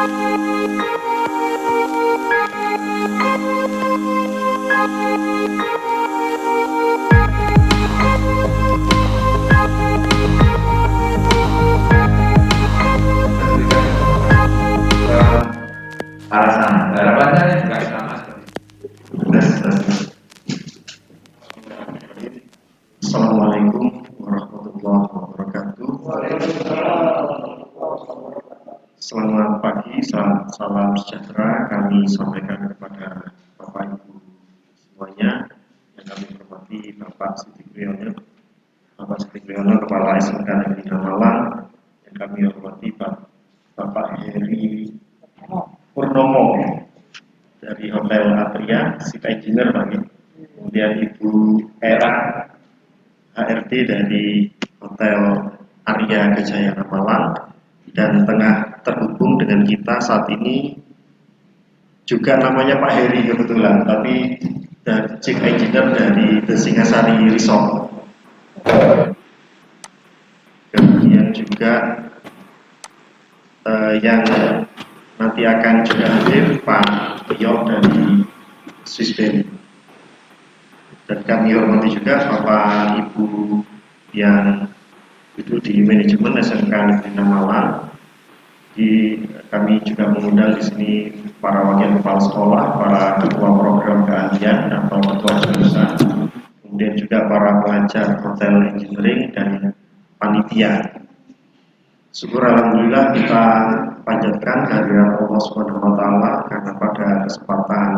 arah sana. Harapannya juga sama seperti Assalamualaikum warahmatullahi wabarakatuh. Selamat pagi, salam sejahtera kami sampaikan kepada Bapak Ibu semuanya yang kami hormati Bapak Siti Priyono, Kepala SMK Negeri Malang, yang kami hormati Bapak Heri Purnomo dari Hotel Atria, Chief Engineer Pak. Kemudian Ibu Era HRD dari Hotel Arya Kejayaan Malang, dan tengah terhubung dengan kita saat ini juga namanya Pak Heri kebetulan, tapi Chief Engineer dari The Singasari Resort. Kemudian juga yang nanti akan juga hadir Pak Tio dari Swissbank. Dan kami hormati juga Bapak Ibu yang itu di manajemen SMK Negeri Malang. Kami juga mengundang di sini para wakil kepala sekolah, para ketua program keahlian atau ketua jurusan, kemudian juga para pengajar hotel engineering dan panitia. Syukur alhamdulillah kita panjatkan kehadirat Allah Subhanahu wa taala karena pada kesempatan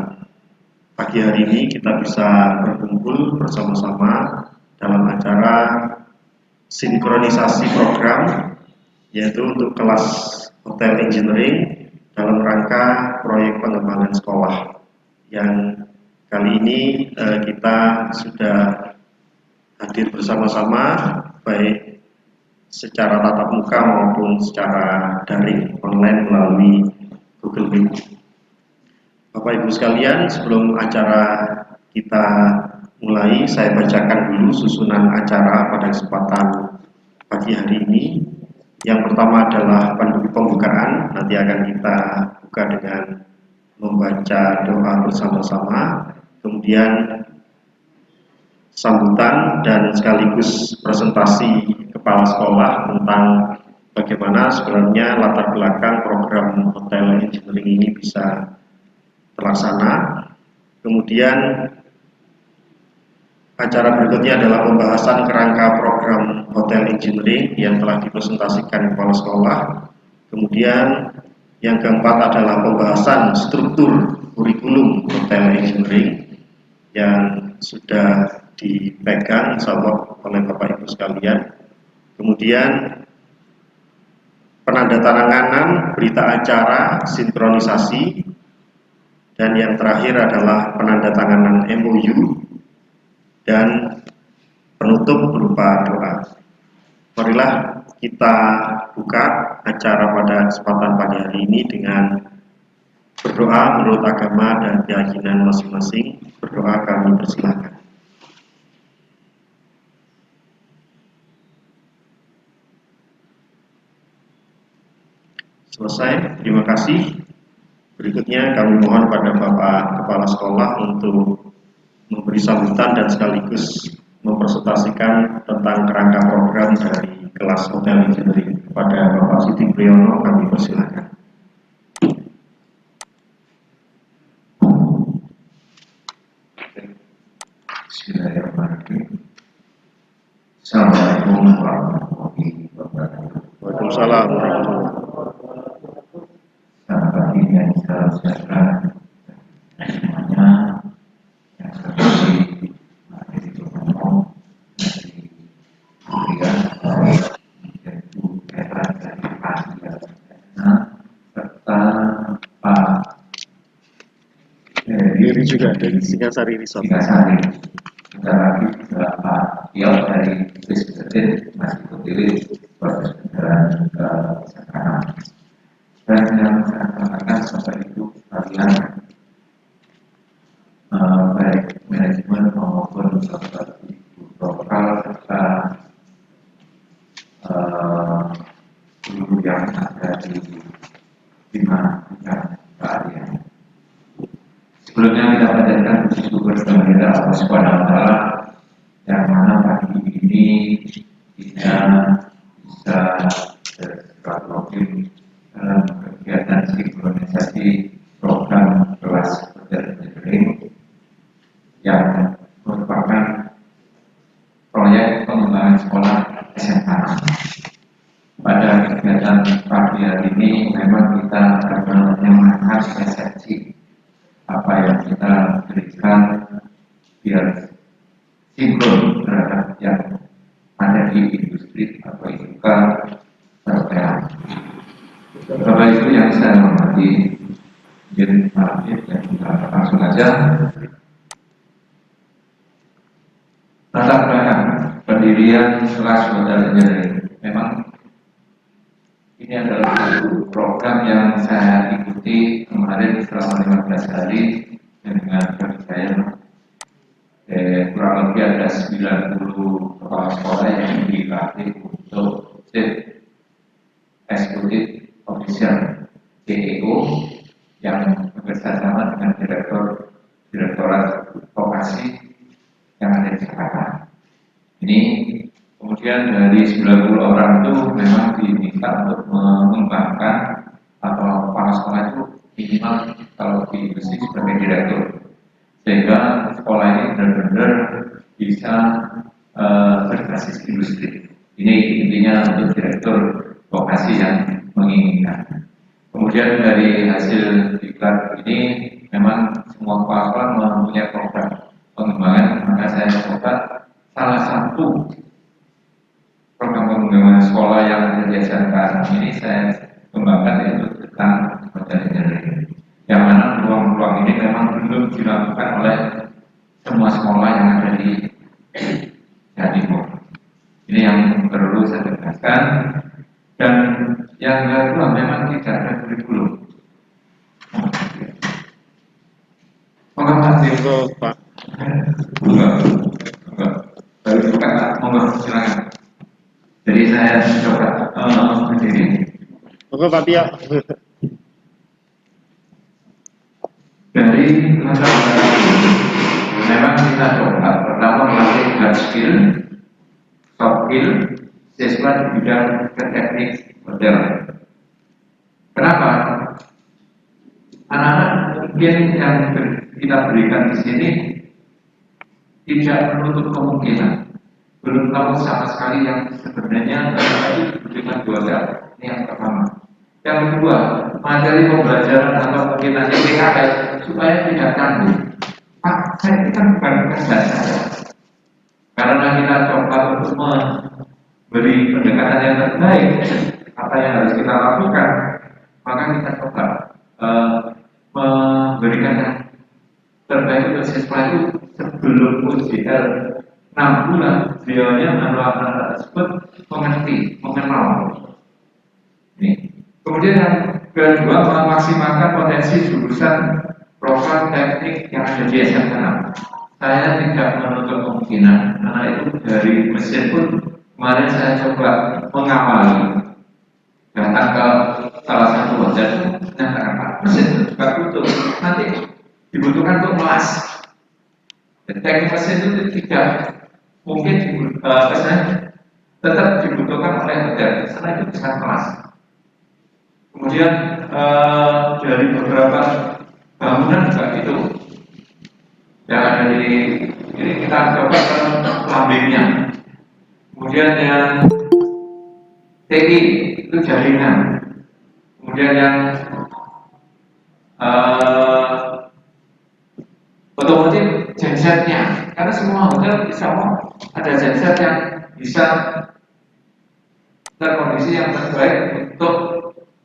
pagi hari ini kita bisa berkumpul bersama-sama dalam acara sinkronisasi program, yaitu untuk kelas hotel engineering dalam rangka proyek pengembangan sekolah yang kali ini kita sudah hadir bersama-sama baik secara tatap muka maupun secara daring online melalui Google Meet. Bapak Ibu sekalian, sebelum acara kita mulai, saya bacakan dulu susunan acara pada kesempatan pagi hari ini. Yang pertama adalah pembukaan, nanti akan kita buka dengan membaca doa bersama-sama, kemudian sambutan dan sekaligus presentasi kepala sekolah tentang bagaimana sebenarnya latar belakang program hotel engineering ini bisa terlaksana. Kemudian acara berikutnya adalah pembahasan kerangka program hotel engineering yang telah dipresentasikan kepala sekolah. Kemudian yang keempat adalah pembahasan struktur kurikulum hotel engineering yang sudah dipegang insyaallah oleh Bapak Ibu sekalian. Kemudian penandatanganan berita acara sinkronisasi, dan yang terakhir adalah penandatanganan MOU dan penutup berupa doa. Marilah kita buka acara pada kesempatan pagi hari ini dengan berdoa menurut agama dan keyakinan masing-masing. Berdoa kami persilakan. Selesai, terima kasih. Berikutnya kami mohon pada Bapak Kepala Sekolah untuk memberi sambutan dan sekaligus mempresentasikan tentang kerangka program dari kelas hotel engineering. Kepada Bapak Siti Priyono kami persilakan. Bismillahirrahmanirrahim. Assalamualaikum warahmatullahi wabarakatuh. Waalaikumsalam warahmatullahi wabarakatuh. Selamat pagi dan salam sejahtera semuanya. Yang seperti materi umum dari kuliah yaitu era dari Asia serta Pak Diri juga dari Singasari Resort. Singasari. Sebentar lagi juga Pak Tio dari Swissbank masih berdiri proses kendaraan ke sekarang. Dan yang saya katakan Bapak Ibu sekalian, baik manajemen maupun Bapak Ibu lokal serta guru yang ada di 5 Sebelumnya kita panjatkan puji syukur kepada Allah Subhanahu wa Ta'ala yang mana pagi ini kita bisa bergabung dalam kegiatan sinkronisasi program kelas berjalan yang merupakan proyek pengembangan sekolah SMA. Pada kegiatan pagi hari ini memang kita akan menyamakan persepsi apa yang kita berikan biar sinkron terhadap yang ada di industri atau IUK PLN. Bapak Ibu yang saya hormati, izin maaf ya, kita langsung aja. Latar belakang pendirian kelas modal engineering. Memang ini adalah satu program yang saya ikuti kemarin selama 15 hari dengan saya kurang lebih ada 90 kepala sekolah yang dilatih untuk eksekutif official CEO yang bekerjasama dengan direktorat vokasi yang ada di Jakarta. Ini kemudian dari 90 orang itu memang diminta untuk mengembangkan atau kepala sekolah itu minimal kalau di industri sebagai direktur, sehingga sekolah ini benar-benar bisa berbasis industri. Ini intinya untuk direktur vokasi yang menginginkan. Kemudian dari hasil diklat ini memang semua kepala sekolah mempunyai program pengembangan, maka saya coba salah satu program pengembangan sekolah yang ada di SMK ini saya kembangkan yaitu tentang modal engineering, yang mana ruang-ruang ini memang belum dilakukan oleh semua sekolah yang ada di Jawa Timur. Ini yang perlu saya tegaskan. Dan yang kedua memang tidak ada kurikulum. Monggo Pak. Baru bukan Pak, monggo silakan. Jadi saya coba berdiri. Monggo Pak Tio. Dari latar belakang memang kita coba pertama melatih hard skill, soft skill, siswa di bidang teknik model. Kenapa? Anak-anak mungkin yang kita berikan di sini tidak menutup kemungkinan, belum tahu sama sekali yang sebenarnya dengan 2 hal. Ini yang pertama. Yang kedua, materi pembelajaran atau mungkin nanti PKS supaya tidak tanggung. Pak, saya ini kan bukan pekerjaan saya. Karena kita coba untuk memberi pendekatan yang terbaik, apa yang harus kita lakukan, maka kita coba memberikan yang terbaik untuk siswa itu sebelum UJL 6 bulan, beliaunya anak-anak tersebut mengerti, mengenal. Ini. Kemudian yang kedua, memaksimalkan potensi jurusan program teknik yang ada di SMK. Saya tidak menutup kemungkinan, karena itu dari mesin pun kemarin saya coba mengawali datang ke salah satu hotel itu menyatakan Pak, mesin itu juga butuh, nanti dibutuhkan untuk kelas. Teknik mesin itu tidak mungkin tetap dibutuhkan oleh hotel, karena itu bisa kelas. Kemudian dari beberapa bangunan juga itu yang ada di ini kita coba ke plumbingnya. Kemudian yang TI itu jaringan. Kemudian yang otomotif gensetnya, karena semua hotel bisa ada genset yang bisa terkondisi yang terbaik untuk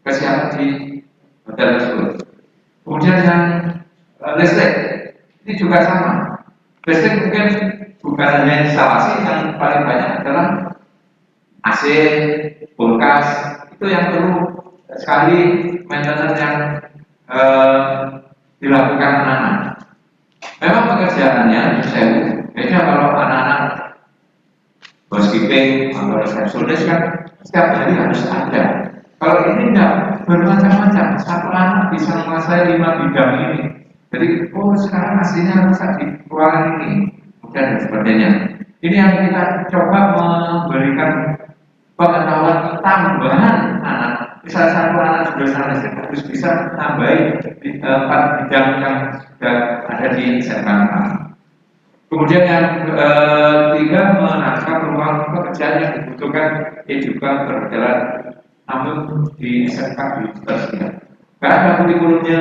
kesiapan di hotel tersebut. Kemudian yang listrik ini juga sama. Listrik mungkin bukan hanya instalasi, yang paling banyak adalah AC, kulkas, itu yang perlu sekali maintenance yang dilakukan anak-anak. Memang pekerjaannya beda kalau anak-anak housekeeping atau resepsionis kan setiap hari harus ada. Kalau ini enggak, bermacam-macam. Satu anak bisa menguasai 5 bidang ini. Jadi, oh sekarang aslinya rusak di ruangan ini, dan sebagainya. Ini yang kita coba memberikan pengetahuan tambahan anak. Misalnya satu anak sudah sampai harus bisa tambahin 4 bidang yang sudah ada di SMA. Kemudian yang ketiga, menangkap ruang pekerjaan yang dibutuhkan juga berjalan, namun di SMK di karena ada kurikulumnya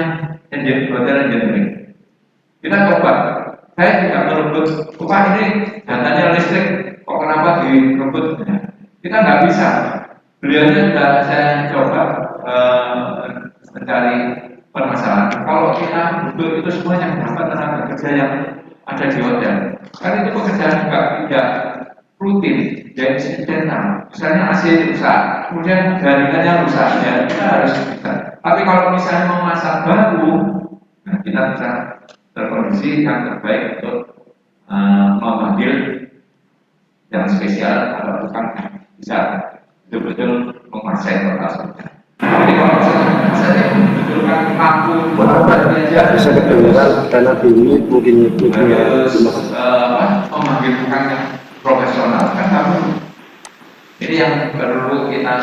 engineering. Kita coba, saya tidak merebut upah ini datanya listrik, kok kenapa direbut? Kita nggak bisa. Beliaunya sudah saya coba mencari permasalahan. Kalau kita butuh itu semuanya dapat tenaga kerja yang ada di hotel. Karena itu pekerjaan juga tidak rutin, jadi insidental. Misalnya AC rusak, kemudian jaringannya rusak, ya kita harus bisa. Tapi kalau misalnya mau masak baru, nah kita bisa terkondisi yang terbaik untuk memanggil yang spesial atau tukang bisa betul-betul menguasai total. Jadi kalau saya betul kan mampu bisa kedengaran karena bunyi mungkin harus memanggil tukang yang profesional kan kamu. Ini yang perlu kita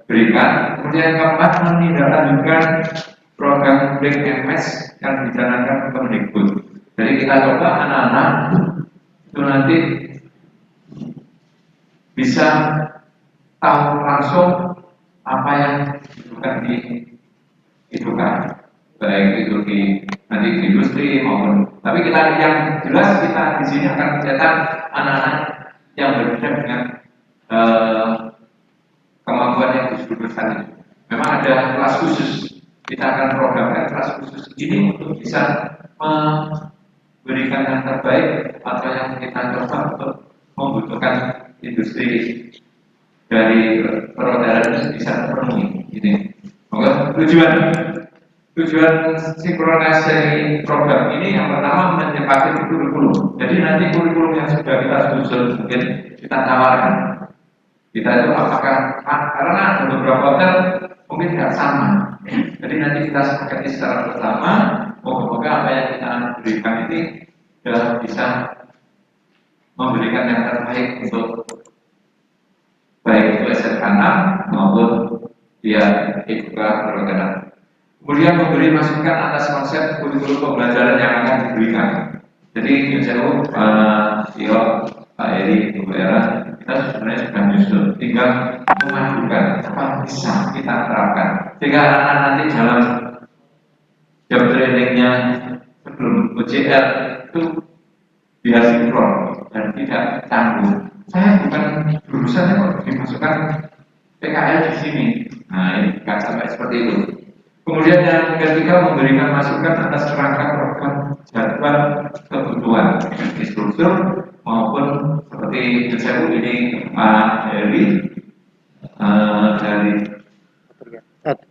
berikan. Kemudian keempat, menindaklanjutkan program Break MS yang dijalankan Kemendikbud. Jadi kita coba anak-anak itu nanti bisa tahu langsung apa yang dibutuhkan di kehidupan, baik itu di nanti di industri maupun. Tapi kita yang jelas kita di sini akan mencetak anak-anak yang berbeda dengan kemampuan yang disebut tadi. Memang ada kelas khusus. Kita akan programkan kelas khusus ini untuk bisa memberikan yang terbaik atau yang kita coba untuk membutuhkan industri dari perhotelan ini bisa terpenuhi. Ini, tujuan sinkronisasi program ini yang pertama menyepakati kurikulum. Jadi nanti kurikulum yang sudah kita susun mungkin kita tawarkan. Kita itu apakah karena ada beberapa hotel mungkin tidak sama. Jadi nanti kita sepakati secara bersama. Moga-moga apa yang kita berikan ini sudah bisa memberikan yang terbaik untuk baik itu SMK 6 maupun dia IPK perhotelan. Kemudian memberi masukan atas konsep kurikulum pembelajaran yang akan diberikan. Jadi misalnya Pak Eri, Bu Era, kita sebenarnya sudah nyusun, tinggal memadukan apa bisa kita terapkan. Sehingga anak-anak nanti dalam job trainingnya sebelum UJR itu biar sinkron dan tidak canggung. Saya bukan jurusannya kok dimasukkan PKL di sini. Nah ini kan sampai seperti itu. Kemudian yang ketiga, memberikan masukan atas kerangka program jadwal kebutuhan instruktur maupun seperti misalnya ini Pak Heri dari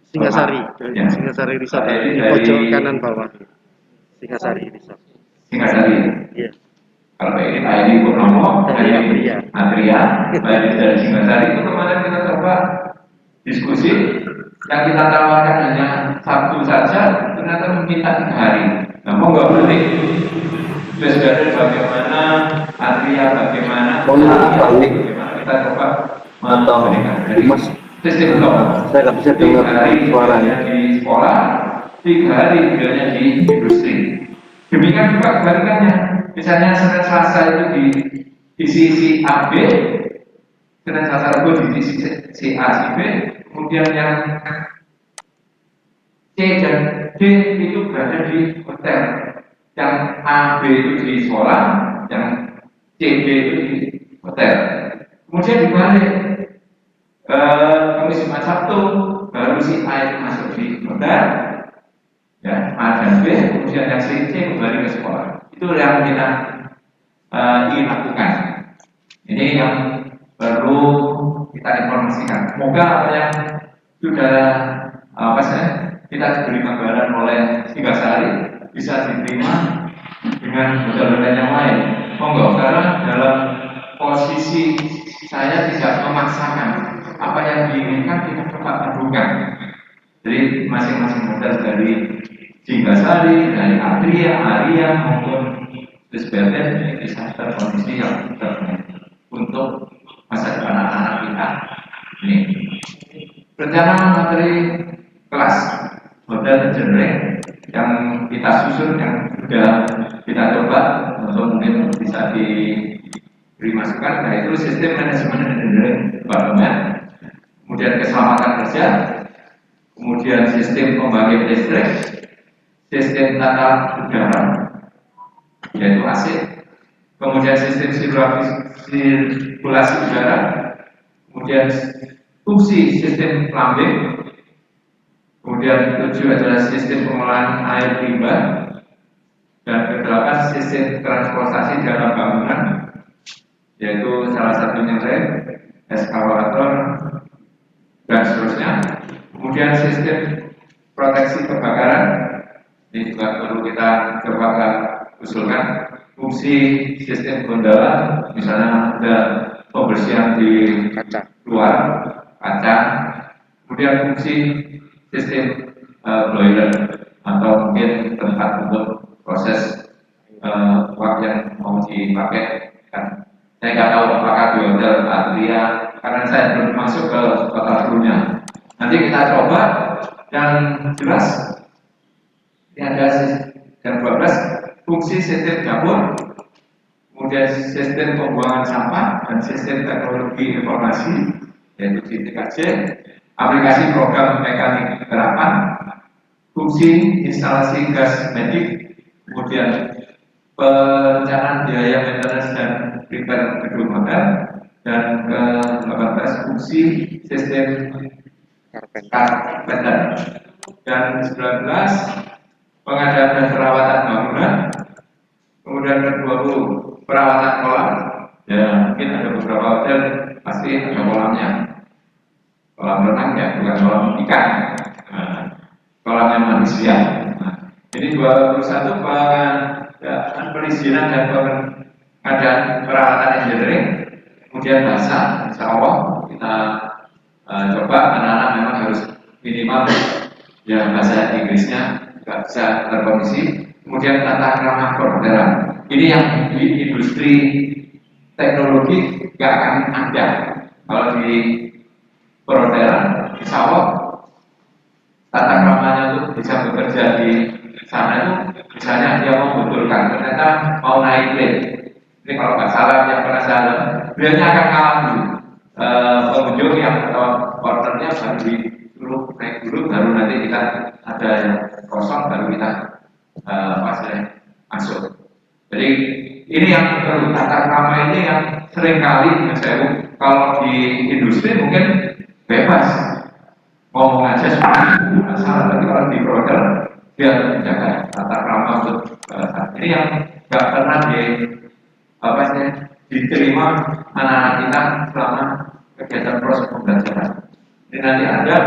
Singasari, ya. Singasari Resort Dari di pojok kanan bawah. Singasari Resort. Singasari. Iya. Kalau ini Pak Edi Purnomo dari Adria, Pak Edi dari Singasari itu kemarin kita coba diskusi, yang kita tawarkan hanya Sabtu saja, ternyata meminta 3 hari. Nah, mau nggak berarti dari bagaimana Adria, bagaimana kita coba memberikan dari sistem blok. Saya nggak bisa dengar suaranya di sekolah, 3 hari kerjanya di industri. Demikian juga kebalikannya. Misalnya Senin Selasa itu di sisi AB, Senin Selasa Rabu di sisi si A, si B, kemudian yang C dan D itu berada di hotel, yang A, B itu di sekolah, yang C, D itu di hotel. Kemudian dibalik, Kamis Jumat Sabtu baru si A itu masuk di hotel, ya A dan B, kemudian yang C kembali ke sekolah. Itu yang kita ingin lakukan. Ini yang perlu kita informasikan. Semoga apa yang sudah kita diberi gambaran oleh Singasari bisa diterima dengan hotel-hotel yang lain. Monggo, karena dalam posisi saya tidak memaksakan apa yang diinginkan kita coba adukan. Jadi masing-masing modal dari Singgasari, dari Adria, Arya maupun Swisbergen ini bisa terkondisi yang terbaik untuk masa depan anak-anak kita. Ini rencana materi kelas model engineering yang kita susun, yang sudah kita coba untuk mungkin bisa diberi masukan, yaitu sistem manajemen engineering departemen, kemudian keselamatan kerja, kemudian sistem pembangkit listrik, sistem tata udara, yaitu AC, kemudian sistem sirkulasi udara, kemudian fungsi sistem plumbing, kemudian 7 adalah sistem pengolahan air limbah, dan ke-8 sistem transportasi dalam bangunan, yaitu salah satunya rel, eskavator, dan seterusnya. Kemudian sistem proteksi kebakaran, ini juga perlu kita coba usulkan. Fungsi sistem gondola, misalnya ada pembersihan di luar kaca. Kemudian fungsi sistem boiler atau mungkin tempat untuk proses uap yang mau dipakai. Kan saya nggak tahu apakah di hotel Adria, karena saya belum masuk ke kota dulunya. Nanti kita coba. Yang jelas ini ada yang 12 fungsi sistem dapur, kemudian sistem pembuangan sampah dan sistem teknologi informasi, yaitu CTKJ, aplikasi program mekanik gerakan, fungsi instalasi gas medik, kemudian perencanaan biaya maintenance dan repair gedung hotel, dan ke-18 fungsi sistem carpenter, dan 19 pengadaan dan perawatan bangunan, kemudian ke-20 perawatan kolam. Ya mungkin ada beberapa hotel pasti ada kolamnya, kolam renang ya, bukan kolam ikan, kolamnya manusia. Ini 21 perizinan dan pengadaan peralatan engineering, kemudian bahasa, insya Allah kita coba anak-anak memang harus minimal ya bahasa Inggrisnya juga bisa terkondisi. Kemudian tata krama perhotelan, ini yang di industri teknologi nggak akan ada. Kalau di perhotelan, insya Allah tata kramanya itu bisa bekerja di sana itu, misalnya dia mau betulkan, ternyata mau naik lift. Ini kalau nggak salah yang pernah saya lihat, liftnya akan kalah dulu. Pengunjung yang atau porternya baru disuruh naik dulu, baru nanti kita ada yang kosong, baru kita masuk. Jadi ini yang perlu tata krama ini yang seringkali saya kalau di industri mungkin bebas ngomong aja seperti masalah, tapi kalau di produk dia menjaga tata krama untuk ini yang nggak pernah diterima anak-anak kita selama kegiatan proses pembelajaran. Ini nanti ada,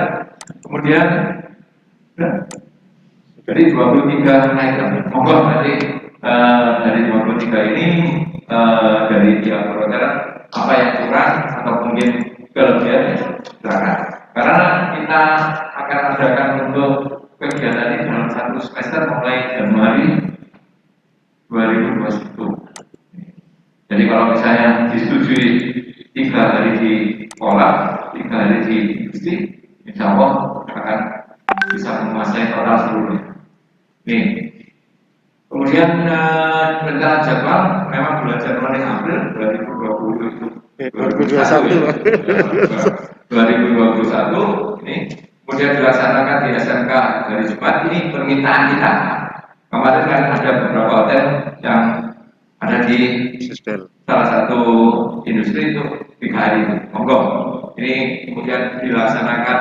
kemudian jadi 23 naik, monggo nanti dari 23 ini dari pihak perhotelan apa yang kurang atau mungkin kelebihan silakan. Karena kita akan adakan untuk kegiatan ini dalam satu semester mulai Januari 2021. Jadi kalau misalnya disetujui 3 hari di sekolah, 3 hari di industri, insya Allah akan bisa menguasai total seluruhnya. Nih, kemudian rencana jadwal memang bulan Januari April 2020 itu 2021 ini kemudian dilaksanakan di SMK dari Jumat. Ini permintaan kita. Kemarin kan ada beberapa hotel yang ada di salah satu industri itu 3 hari itu. Monggo. Ini kemudian dilaksanakan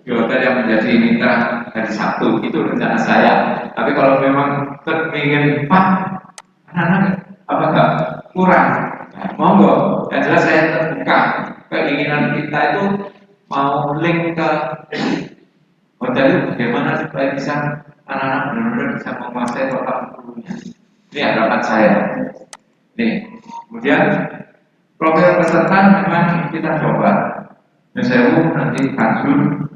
di hotel yang menjadi mitra hari Sabtu, itu rencana saya. Tapi kalau memang ingin Pak, anak-anak apakah kurang? Nah, monggo. Yang jelas saya terbuka. Keinginan kita itu mau link ke hotel itu bagaimana supaya bisa anak-anak benar-benar bisa menguasai total seluruhnya. Ini harapan saya. Nih, kemudian profil peserta memang kita coba. Saya nanti Jun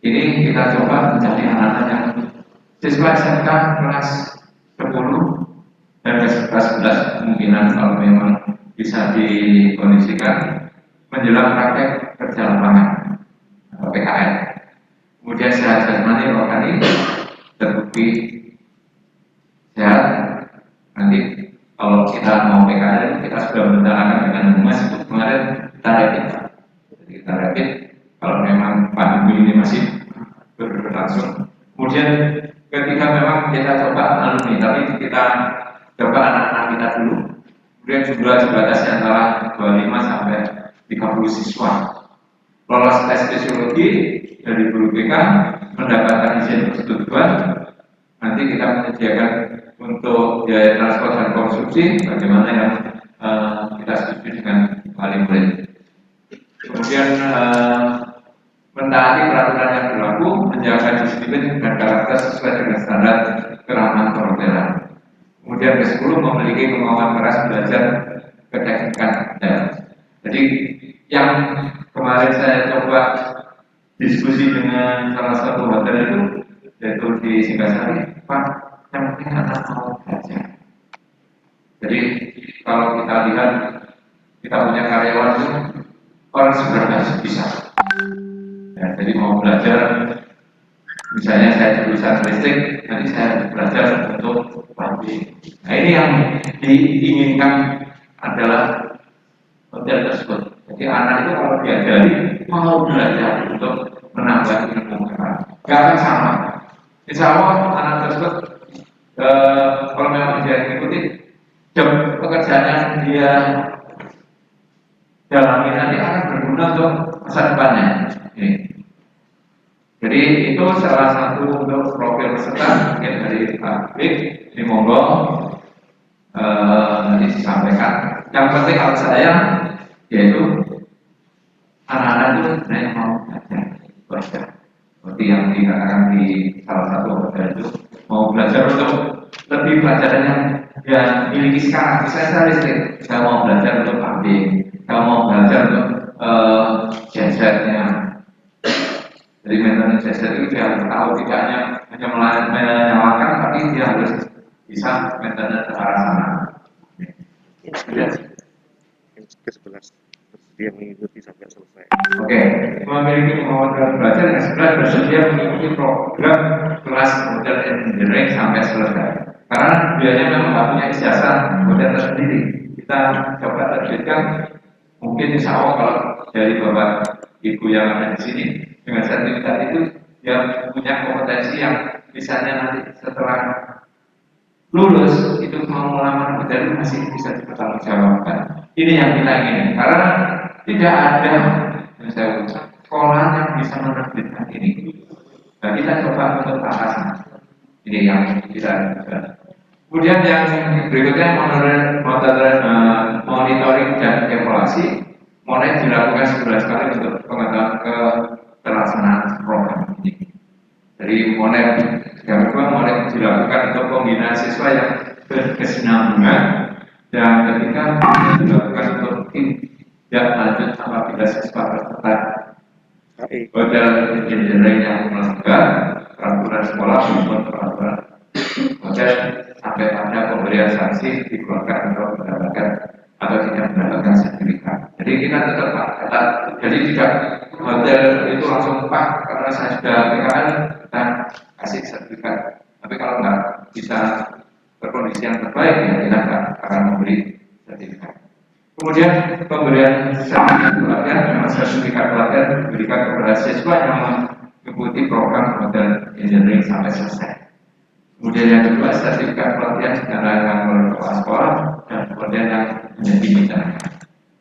Ini kita coba mencari anak-anak yang siswa SMK kelas 10 dan kelas 11 kemungkinan kalau memang bisa dikondisikan menjelang praktek kerja lapangan atau PKL. Kemudian sehat jasmani rohani terbukti sehat. Nanti kalau kita mau PKL kita sudah merencanakan dengan humas itu kemarin kita rapid. Jadi kita rapid kalau memang pandemi ini masih berlangsung. Kemudian ketika memang kita coba alumni, tapi kita coba anak-anak kita dulu. Kemudian jumlah batasnya antara 25 sampai 30 siswa. Lolos tes fisiologi dari guru BK, mendapatkan izin persetujuan. Nanti kita menyediakan untuk biaya transport dan konsumsi, bagaimana yang kita setuju dengan wali murid. Kemudian mentaati peraturan yang berlaku, menjaga disiplin dan karakter sesuai dengan standar keramahan perhotelan. Kemudian ke-10 memiliki kemauan keras belajar keteknikan. Jadi yang kemarin saya coba diskusi dengan salah satu hotel itu, yaitu di Singgasari, Pak, yang penting anak mau belajar. Jadi kalau kita lihat kita punya karyawan itu orang sebenarnya bisa. Ya, jadi mau belajar, misalnya saya jurusan listrik, nanti saya belajar untuk pabrik. Nah ini yang diinginkan adalah hotel tersebut. Jadi anak itu kalau diajari mau belajar untuk menambah ilmu mereka, gak akan sama. Insya Allah anak tersebut kalau memang dia mengikuti jam pekerjaan yang dia dalami nanti akan berguna untuk masa depannya. Ini. Jadi itu salah satu untuk profil peserta mungkin dari Pak Bik, ini monggo nanti disampaikan. Yang penting kalau saya yaitu anak-anak itu sebenarnya mau belajar. Seperti yang dikatakan di salah satu hotel itu mau belajar untuk lebih pelajaran yang miliki sekarang. Saya listrik, saya mau belajar untuk pabrik, saya mau belajar untuk gensetnya. Jadi maintenance genset itu dia harus tahu tidak hanya menyalakan, tapi dia harus bisa maintenance ke arah sana. Ke-11 bersedia mengikuti sampai selesai. Oke, memiliki kemauan dalam belajar, yang 11 bersedia mengikuti program kelas model engineering sampai selesai. Karena biasanya memang nggak punya ijazah model tersendiri. Kita coba terbitkan, mungkin insya Allah kalau dari bapak ibu yang ada di sini dengan sertifikat itu dia punya kompetensi yang misalnya nanti setelah lulus itu mau melamar model masih bisa dipertanggungjawabkan. Ini yang kita ingin, karena tidak ada yang saya ucap sekolah yang bisa menerbitkan ini. Nah, kita coba untuk atasan. Ini yang kita. Kemudian yang berikutnya monitoring dan evaluasi mulai dilakukan 11 kali untuk pengetahuan pelaksanaan program ini. Jadi yang kedua mulai dilakukan untuk pembinaan siswa yang berkesinambungan, dan ketiga dilakukan untuk tindak lanjut apabila siswa tertarik model engineering yang melanggar peraturan sekolah maupun peraturan model sampai pada pemberian sanksi dikeluarkan atau mendapatkan atau tidak mendapatkan sertifikat. Jadi kita tetap ketat. Jadi tidak model itu langsung Pak karena saya sudah PKL dan kasih sertifikat. Tapi kalau nggak bisa berkondisi yang terbaik ya kita nggak akan memberi sertifikat. Kemudian pemberian sertifikat pelatihan, memang sertifikat pelatihan diberikan kepada siswa yang mengikuti program model engineering sampai selesai. Kemudian yang kedua sertifikat pelatihan dinyatakan oleh kepala sekolah dan kemudian yang menjadi mitra.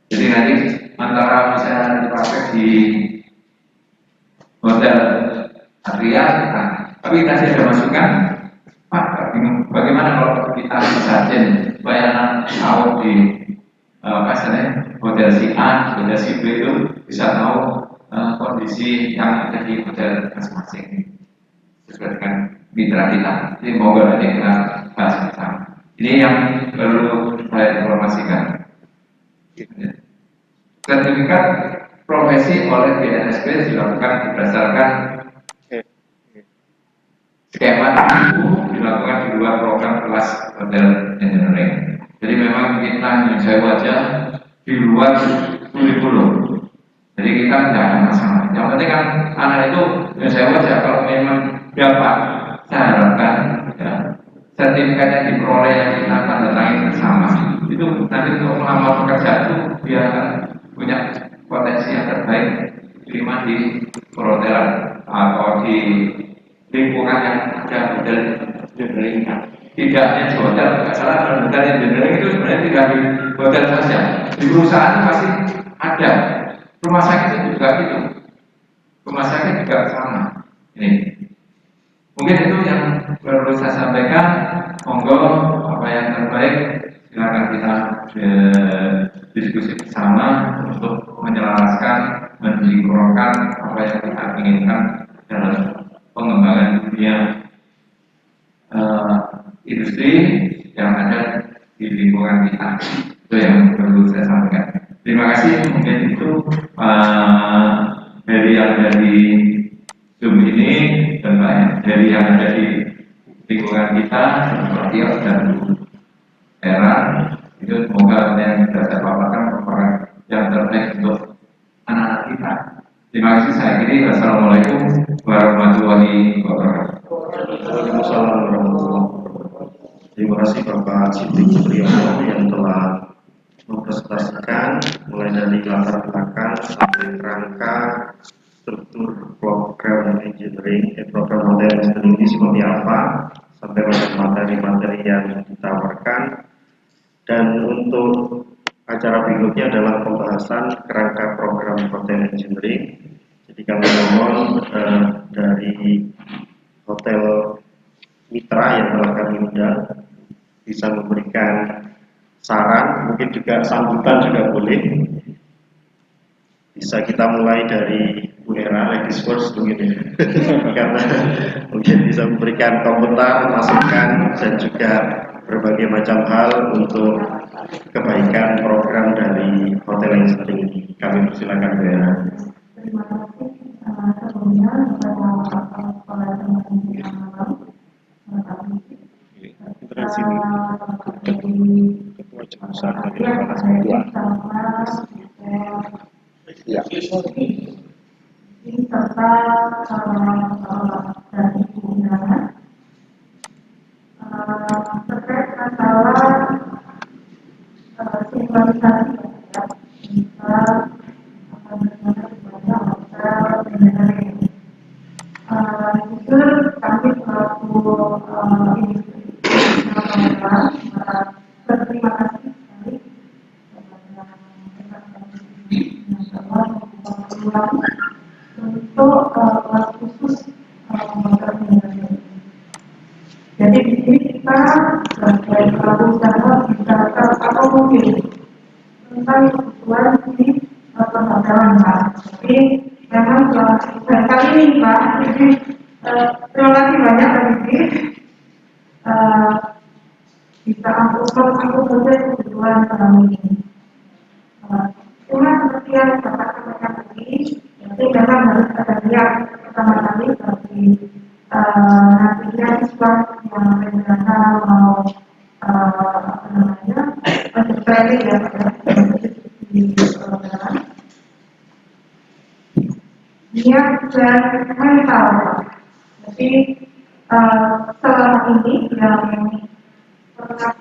Jadi nanti antara misalnya dipakai di hotel Adria, nah, tapi tadi ada masukan, Pak, bagaimana kalau kita misalnya supaya anak tahu di hotel si A, hotel si B itu bisa tahu kondisi yang ada di hotel masing-masing sesuai dengan mitra kita. Jadi moga nanti kita bahas bersama. Ini yang perlu saya informasikan. Sertifikat profesi oleh BNSP dilakukan berdasarkan skema itu dilakukan di luar program kelas hotel engineering. Jadi memang kita menyelesaikan wajah di luar kurikulum. Jadi kita tidak ada masalah. Yang penting kan anak itu menyelesaikan wajah kalau memang dapat, saya harapkan ya, sertifikatnya diperoleh yang kita tanda tangan bersama. Itu nanti untuk melamar pekerja itu dia akan punya potensi yang terbaik diterima di perhotelan atau di lingkungan yang ada hotel engineering. Tidak hanya di hotel, tidak salah kalau hotel engineering itu sebenarnya tidak di hotel saja. Di perusahaan itu pasti ada. Rumah sakit itu juga gitu. Rumah sakit juga sama. Ini mungkin itu yang perlu saya sampaikan. Monggo apa yang terbaik silakan kita diskusi bersama untuk menyelaraskan, mensinkronkan apa yang kita inginkan dalam pengembangan dunia industri yang ada di lingkungan kita. Itu yang perlu saya sampaikan. Terima kasih. Mungkin itu dari yang ada di Zoom ini dan dari yang ada di lingkungan kita seperti dan era itu semoga yang sudah saya paparkan merupakan yang terbaik untuk anak-anak kita. Terima kasih. Saya kiri. Wassalamualaikum warahmatullahi wabarakatuh. Waalaikumsalam warahmatullahi wabarakatuh. Terima kasih Bapak Siddiq Priyono yang telah mempresentasikan mulai dari latar belakang sampai kerangka struktur program engineering, program hotel engineering ini seperti apa, sampai pada materi-materi yang ditawarkan. Dan untuk acara berikutnya adalah pembahasan kerangka program hotel engineering. Jadi kami mohon dari hotel mitra yang telah kami undang bisa memberikan saran, mungkin juga sambutan juga boleh. Bisa kita mulai dari Bu Era, ladies first mungkin karena mungkin bisa memberikan komentar, masukan dan juga berbagai macam hal untuk kebaikan program dari hotel engineering ini. Kami persilakan Bu Era. Terima kasih sebelumnya kepada kepala teman-teman yang malam. Interaksi ketua jurusan dari kelas kedua. Ya. Ini serta dari undangan terkait masalah sinkronisasi ya, bisa akan berjalan kepada hotel engineering. Jujur kami selaku industri berterima kasih sekali untuk kelas khusus hotel engineering. Jadi di sini kita sebagai pelaku usaha bisa apa mungkin tentang kebutuhan di perhotelan Pak. Tapi memang kali ini Pak, jadi terima kasih banyak tadi bisa aku saja kebutuhan kami ini. Cuma seperti yang Bapak sampaikan tadi, jadi memang harus ada lihat pertama kali bagi nantinya siswa yang rencana mau training ya di perhotelan. Niat dan mental. Jadi selama ini yang pernah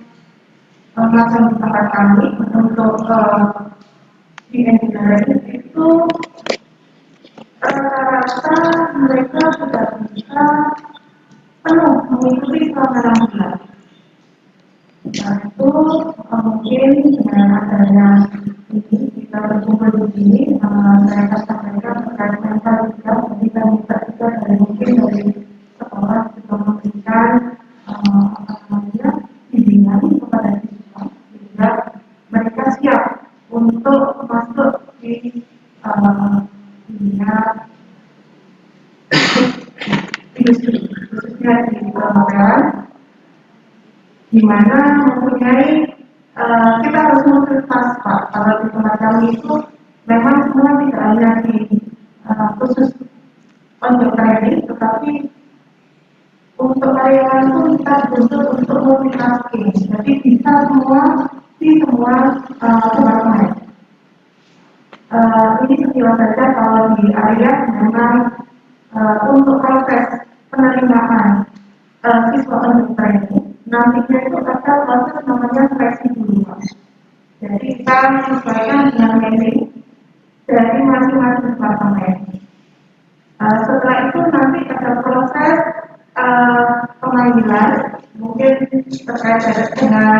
melakukan di tempat kami untuk di engineering itu rata-rata mereka sudah bisa penuh mengikuti selama 6 bulan. Nah itu mungkin dengan adanya ini kita berkumpul di sini, saya akan sampaikan terkait mental juga, kita minta juga dari mungkin dari sekolah juga memberikan bimbingan kepada siswa sehingga mereka siap untuk masuk di dunia industri, khususnya di perhotelan, di mana mempunyai kita harus memprioritas Pak. Kalau di tempat kami itu memang semua tidak hanya di khusus untuk training, tetapi kita bentuk untuk multitasking, jadi bisa di semua departemen. Ini sekilas saja kalau di area memang untuk proses penerimaan siswa peserta ini nantinya itu ada proses namanya seleksi dulu. Jadi kita sesuaikan dengan meeting dari masing-masing departemen. Setelah itu nanti ada proses pemanggilan, mungkin terkait dengan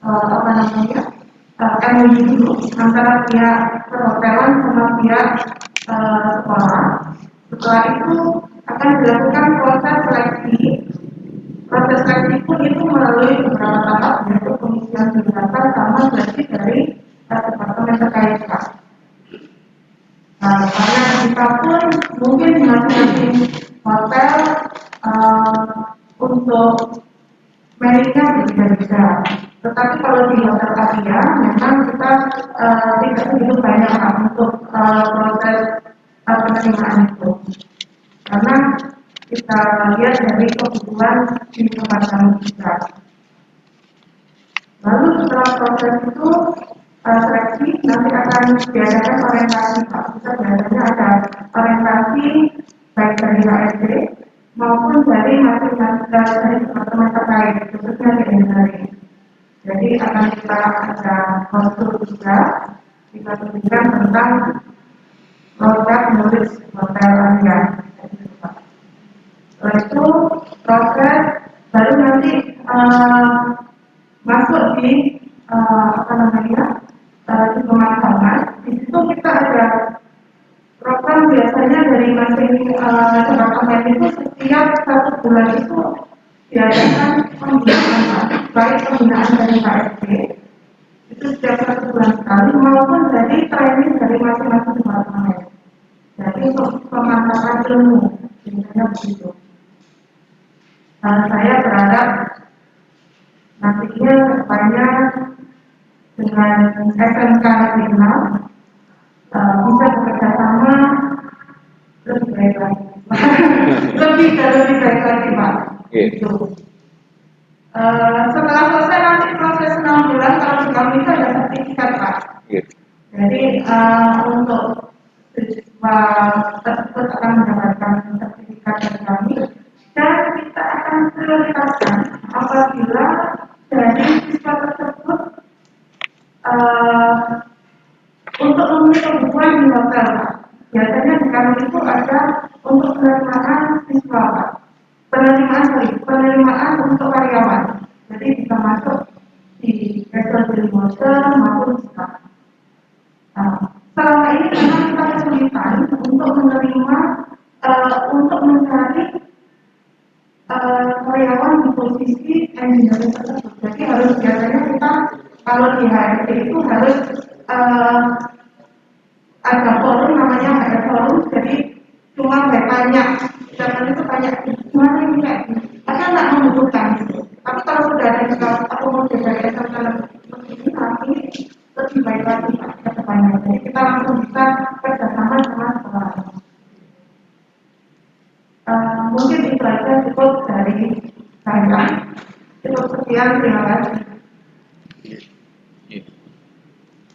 apa namanya MOU dulu antara pihak perhotelan sama pihak sekolah. Setelah itu akan dilakukan proses seleksi. Proses seleksi pun itu melalui beberapa tahap, yaitu pengisian data sama seleksi dari departemen terkait. Karena kita pun mungkin di masing-masing hotel untuk meritnya berbeda-beda. Tetapi kalau di hotel Asia memang kita tidak begitu banyak untuk proses penerimaan itu. Karena kita lihat dari kebutuhan di tempat kami juga. Lalu setelah proses itu seleksi nanti akan diadakan orientasi Pak. Kita biasanya ada orientasi baik dari HSD maupun dari masing-masing dari departemen terkait, khususnya di engineering. Jadi akan kita ada kostur juga kita berikan tentang produk knowledge hotel Asia. Setelah itu proses baru nanti masuk di apa namanya di pemasaran. Di situ kita ada program biasanya dari masing departemen itu setiap 1 bulan itu diadakan pembinaan, baik pembinaan dari KSP itu setiap 1 bulan sekali maupun dari training dari masing-masing departemen. Jadi untuk pemantapan ilmu, biasanya begitu. Saya berharap nantinya banyak dengan SMK Nasional bisa bekerja sama lebih baik lagi, lebih baik lagi Pak. Itu. Setelah selesai nanti proses 6 bulan kalau di kami itu ada sertifikat Pak. Jadi untuk siswa tersebut akan mendapatkan sertifikat dari kami dan kita akan prioritaskan apabila dari siswa tersebut untuk memenuhi kebutuhan di hotel Pak. Biasanya di kami itu ada untuk penerimaan siswa Pak. Penerimaan untuk karyawan. Jadi bisa masuk di restoran hotel maupun di sekolah. Selama ini memang kita kesulitan untuk menerima, untuk mencari karyawan di posisi engineering tersebut. Jadi harus biasanya kita kalau di HRD itu harus ada forum namanya HR forum. Jadi cuma bertanya, jangan itu tanya gimana ini kayak karena nggak membutuhkan gitu. Tapi kalau sudah ada aku mau dari SMK ini nanti lebih baik lagi ke depannya. Jadi kita langsung bisa kerjasama dengan sekolah. Mungkin itu aja cukup dari saya. Cukup sekian, terima kasih.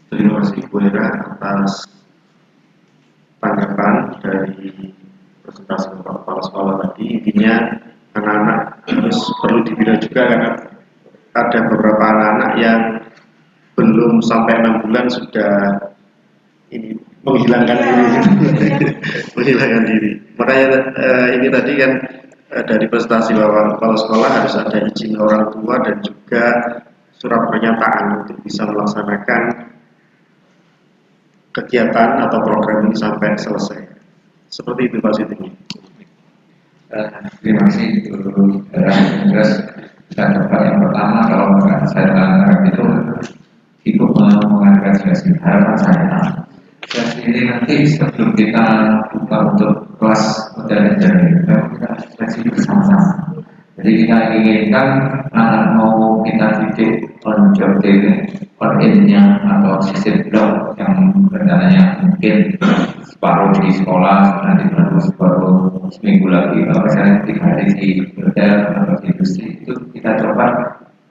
Terima kasih Bu Hera atas tanggapan dari presentasi Bapak Kepala Sekolah tadi. Intinya anak-anak harus perlu dibina juga karena ada beberapa anak-anak yang belum sampai 6 bulan sudah ini menghilangkan diri, menghilangkan diri. Makanya ini tadi kan dari presentasi Bapak Kepala Sekolah harus ada izin orang tua dan juga surat pernyataan untuk bisa melaksanakan kegiatan atau program ini sampai selesai. Seperti itu Pak Siti. Terima kasih dulu. Terus saya dapat yang pertama kalau saya tangkap itu ikut mengadakan sesi. Harapan saya sesi ini nanti sebelum kita buka untuk kelas modern kita sesi bersama-sama. Jadi kita inginkan anak mau kita didik on job training, on in-nya atau sistem blok yang rencananya mungkin separuh di sekolah, nanti baru separuh seminggu lagi, kalau misalnya 3 hari di hotel atau di industri itu kita coba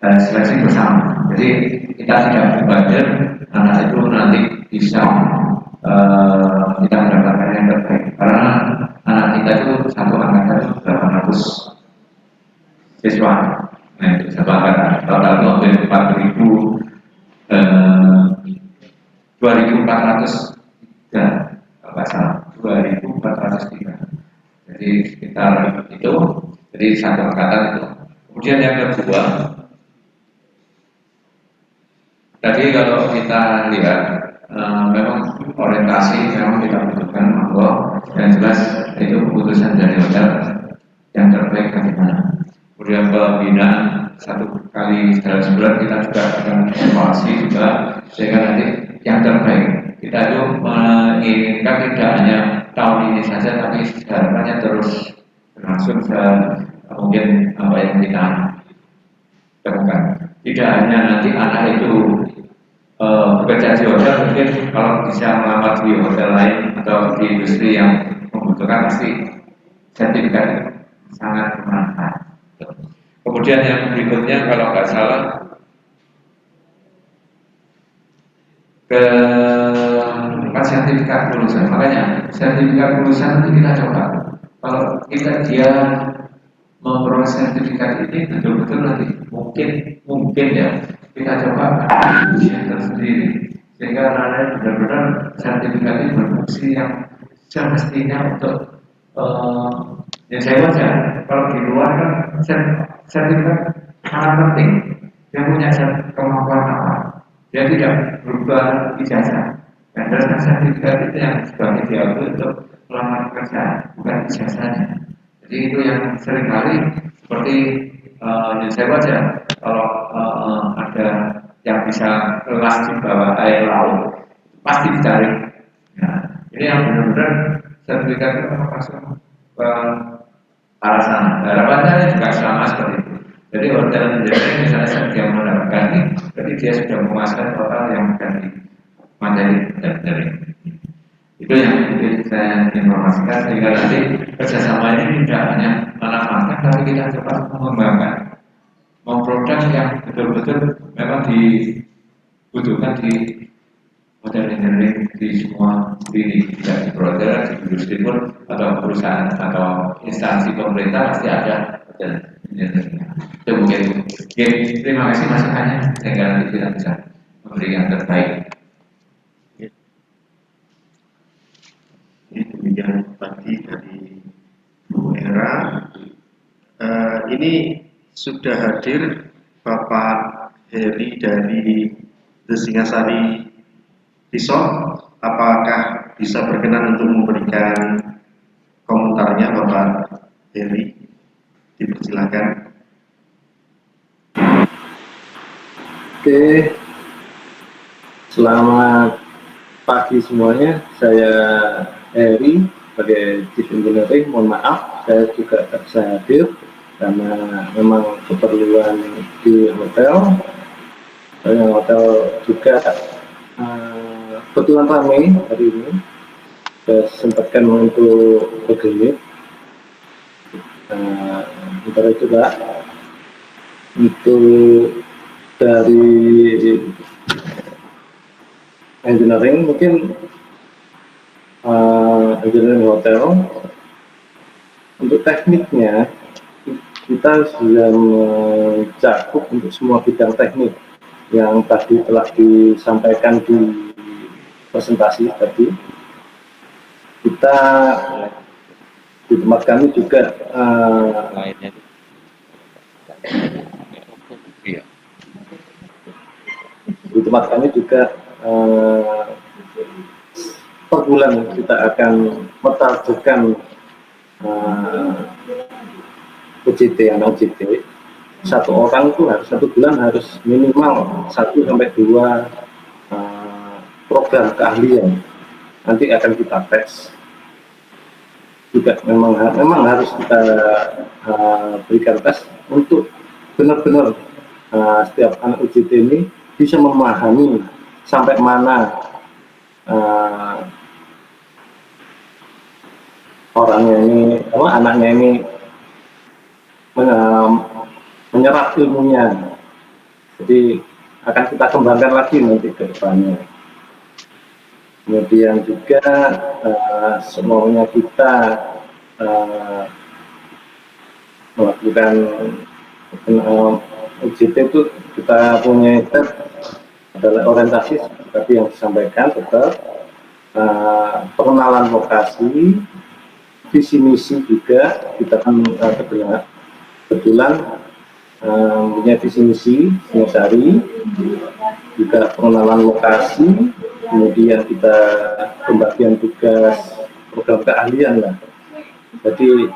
seleksi bersama. Jadi kita tidak membandel, anak itu nanti bisa kita mendapatkan yang terbaik. Karena anak kita itu satu angkatan itu 800 siswa. Nah, itu satu angkatan. Total itu hampir 2.400 dan kalau nggak salah 2.403. Jadi sekitar itu, jadi satu angkatan itu. Kemudian yang kedua, tadi kalau kita lihat memang orientasi memang kita butuhkan monggo, dan jelas itu keputusan dari hotel yang terbaik bagaimana. Kemudian pembinaan 1 kali dalam sebulan kita juga akan evaluasi juga, sehingga nanti yang terbaik. Kita itu menginginkan tidak hanya tahun ini saja, tapi harapannya terus berlangsung mungkin apa yang kita temukan. Tidak hanya nanti anak itu bekerja di hotel, mungkin kalau bisa melamar di hotel lain atau di industri yang membutuhkan, pasti sertifikat sangat bermanfaat. Kemudian yang berikutnya kalau nggak salah ke sertifikat lulusan. Makanya sertifikat lulusan itu kita coba. Kalau dia memperoleh sertifikat ini betul-betul nanti mungkin ya kita coba ujian tersendiri, sehingga nanti benar-benar sertifikat ini berfungsi yang semestinya untuk ya saya baca kalau di luar kan sertifikat sangat penting. Dia punya kemampuan apa? Dia tidak berubah ijazah. Dan berdasarkan sertifikat itu yang sebagai diakui untuk melamar pekerjaan, bukan ijazahnya. Jadi itu yang seringkali seperti yang saya baca, kalau ada yang bisa kelas di bawah air laut pasti dicari. Nah, ini yang benar-benar sertifikat itu langsung ke arah sana. Harapannya juga sama seperti itu. Jadi hotel engineering misalnya dia mendapatkan ini, berarti dia sudah menguasai total yang menjadi materi engineering. Itu yang saya informasikan, sehingga nanti kerjasama ini tidak hanya manfaatkan, tapi kita coba mengembangkan produk yang betul-betul memang dibutuhkan di hotel engineering di semua lini, tidak di perhotelan, di industri pun, atau perusahaan atau instansi pemerintah pasti ada hotel engineering. Itu mungkin. Oke, terima kasih masukannya, sehingga nanti kita bisa memberi yang terbaik. Ini demikian tadi dari Bu Era. Ini sudah hadir Bapak Heri dari The Singasari Resort. Apakah bisa berkenan untuk memberikan komentarnya Bapak Heri? Dipersilakan. Oke, selamat pagi semuanya. Saya Heri sebagai Chief Engineering. Mohon maaf, saya juga tak bisa hadir karena memang keperluan di hotel. Hotel juga kebetulan ramai hari ini. Saya sempatkan untuk bergerak. Sementara itu Pak, untuk dari engineering mungkin engineering hotel, untuk tekniknya kita sudah mencakup untuk semua bidang teknik yang tadi telah disampaikan di presentasi tadi. Kita di tempat kami juga per bulan kita akan mentargetkan UJT atau OJT. Satu orang itu harus satu bulan harus minimal 1 sampai 2 program keahlian. Nanti akan kita tes. Juga memang harus kita berikan tes untuk benar-benar setiap anak UJT ini bisa memahami sampai mana orangnya ini, anaknya ini menyerap ilmunya. Jadi akan kita kembangkan lagi nanti ke depannya. Kemudian juga semuanya kita melakukan UJT itu kita punya itu adalah orientasi seperti yang disampaikan, tetap pengenalan lokasi, visi misi juga kita kan kebetulan punya visi misi Singosari, juga pengenalan lokasi, kemudian kita pembagian tugas program keahlian lah. Jadi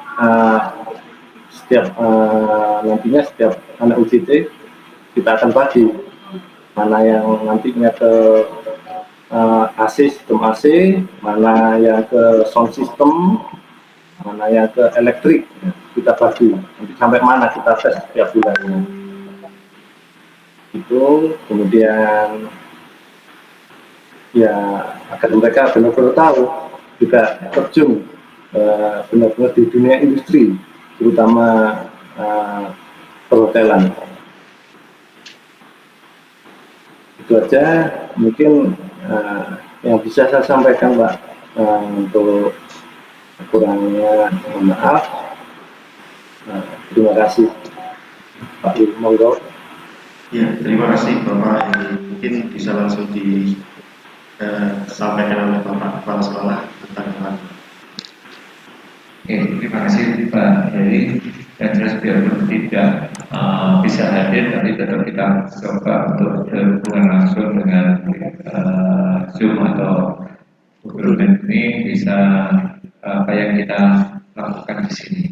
nantinya setiap anak UJT kita akan bagi mana yang nantinya ke AC, sistem AC, mana yang ke sound system, mana yang ke elektrik, kita bagi nanti sampai mana kita tes setiap bulannya. Itu kemudian ya agar mereka benar-benar tahu juga terjun benar-benar di dunia industri, terutama perhotelan. Itu aja mungkin yang bisa saya sampaikan, Pak. Untuk kurangnya mohon maaf. Terima kasih, Pak Ibu, monggo. Ya, terima kasih Bapak. Mungkin bisa langsung disampaikan oleh Bapak Kepala Sekolah tentang hal. Terima kasih Pak Heri. Dan jelas biarpun tidak bisa hadir, tapi tetap kita coba untuk berhubungan langsung dengan Zoom atau Google Meet ini bisa apa yang kita lakukan di sini.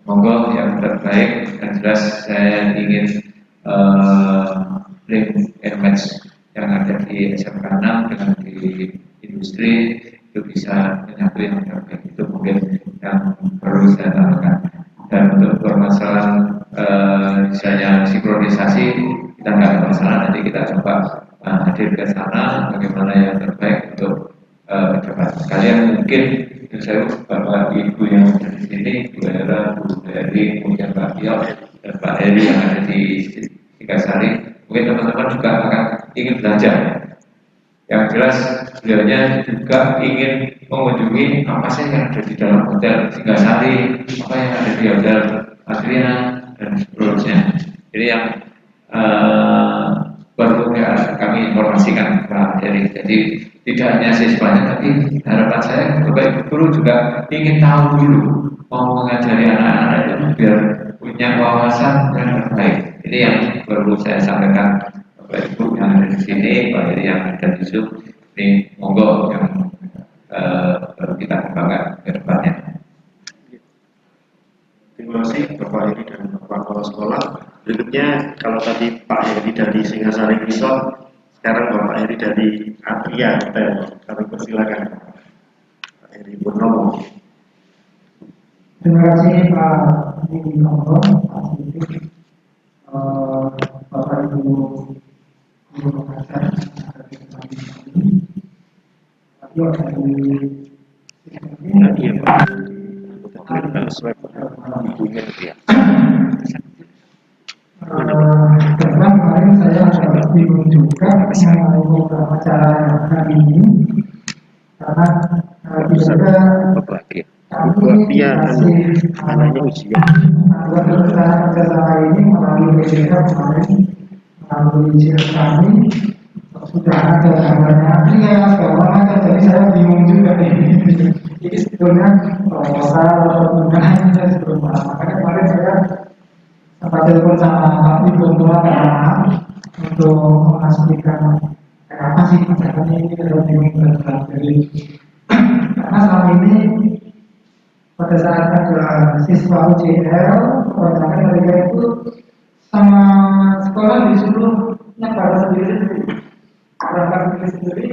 Monggo yang terbaik, dan jelas saya ingin link image yang ada di SMK 6 dengan di industri itu bisa menyatu yang terbaik. Itu mungkin yang perlu saya tambahkan. Dan untuk permasalahan misalnya sinkronisasi, kita nggak ada masalah, nanti kita coba hadir ke sana bagaimana yang terbaik untuk depan. Kalian mungkin saya Bapak Ibu yang ada di sini, Bu Hera, Bu Heri, kemudian Pak Tio dan Pak Heri yang ada di Singosari, mungkin teman-teman juga akan ingin belajar. Yang jelas beliaunya juga ingin mengunjungi apa sih yang ada di dalam hotel Singosari, apa yang ada di hotel Adriana dan seterusnya. Jadi yang perlu kami informasikan Pak Heri. Jadi tidak hanya siswanya, tapi harapan saya Bapak Ibu guru juga ingin tahu dulu, mau mengajari anak-anak itu biar punya wawasan yang terbaik. Ini yang perlu saya sampaikan Bapak Ibu yang ada di sini, Pak Heri yang ada di Zoom. Ini monggo yang perlu kita kembangkan ke depannya. Terima kasih Bapak Heri dan Bapak Kepala Sekolah. Berikutnya, kalau tadi Pak Heri dari Singosari Resort, sekarang Bapak Heri dari Atria Hotel. Kami persilakan Pak Heri Purnomo. Terima kasih Pak Didi Monggo, Pak Didi, Bapak Ibu guru pengajar dari kami ini. Tapi dari Iya Pak. Karena kemarin saya agak bingung juga mengenai beberapa acara hari ini, karena juga kami masih buat rencana kerjasama ini melalui BPK kemarin, melalui izin kami sudah ada gambarnya Atria, segala macam, jadi saya bingung juga nih. Jadi sebetulnya proposal atau undangan saya sebelum makanya kemarin saya sempat telepon sama Pak Ibu untuk memastikan apa sih kegiatan ini dalam minggu. Jadi karena selama ini pada saat ada siswa UJL, kebanyakan mereka itu sama sekolah disuruh nyebar sendiri-sendiri, berangkat sendiri-sendiri,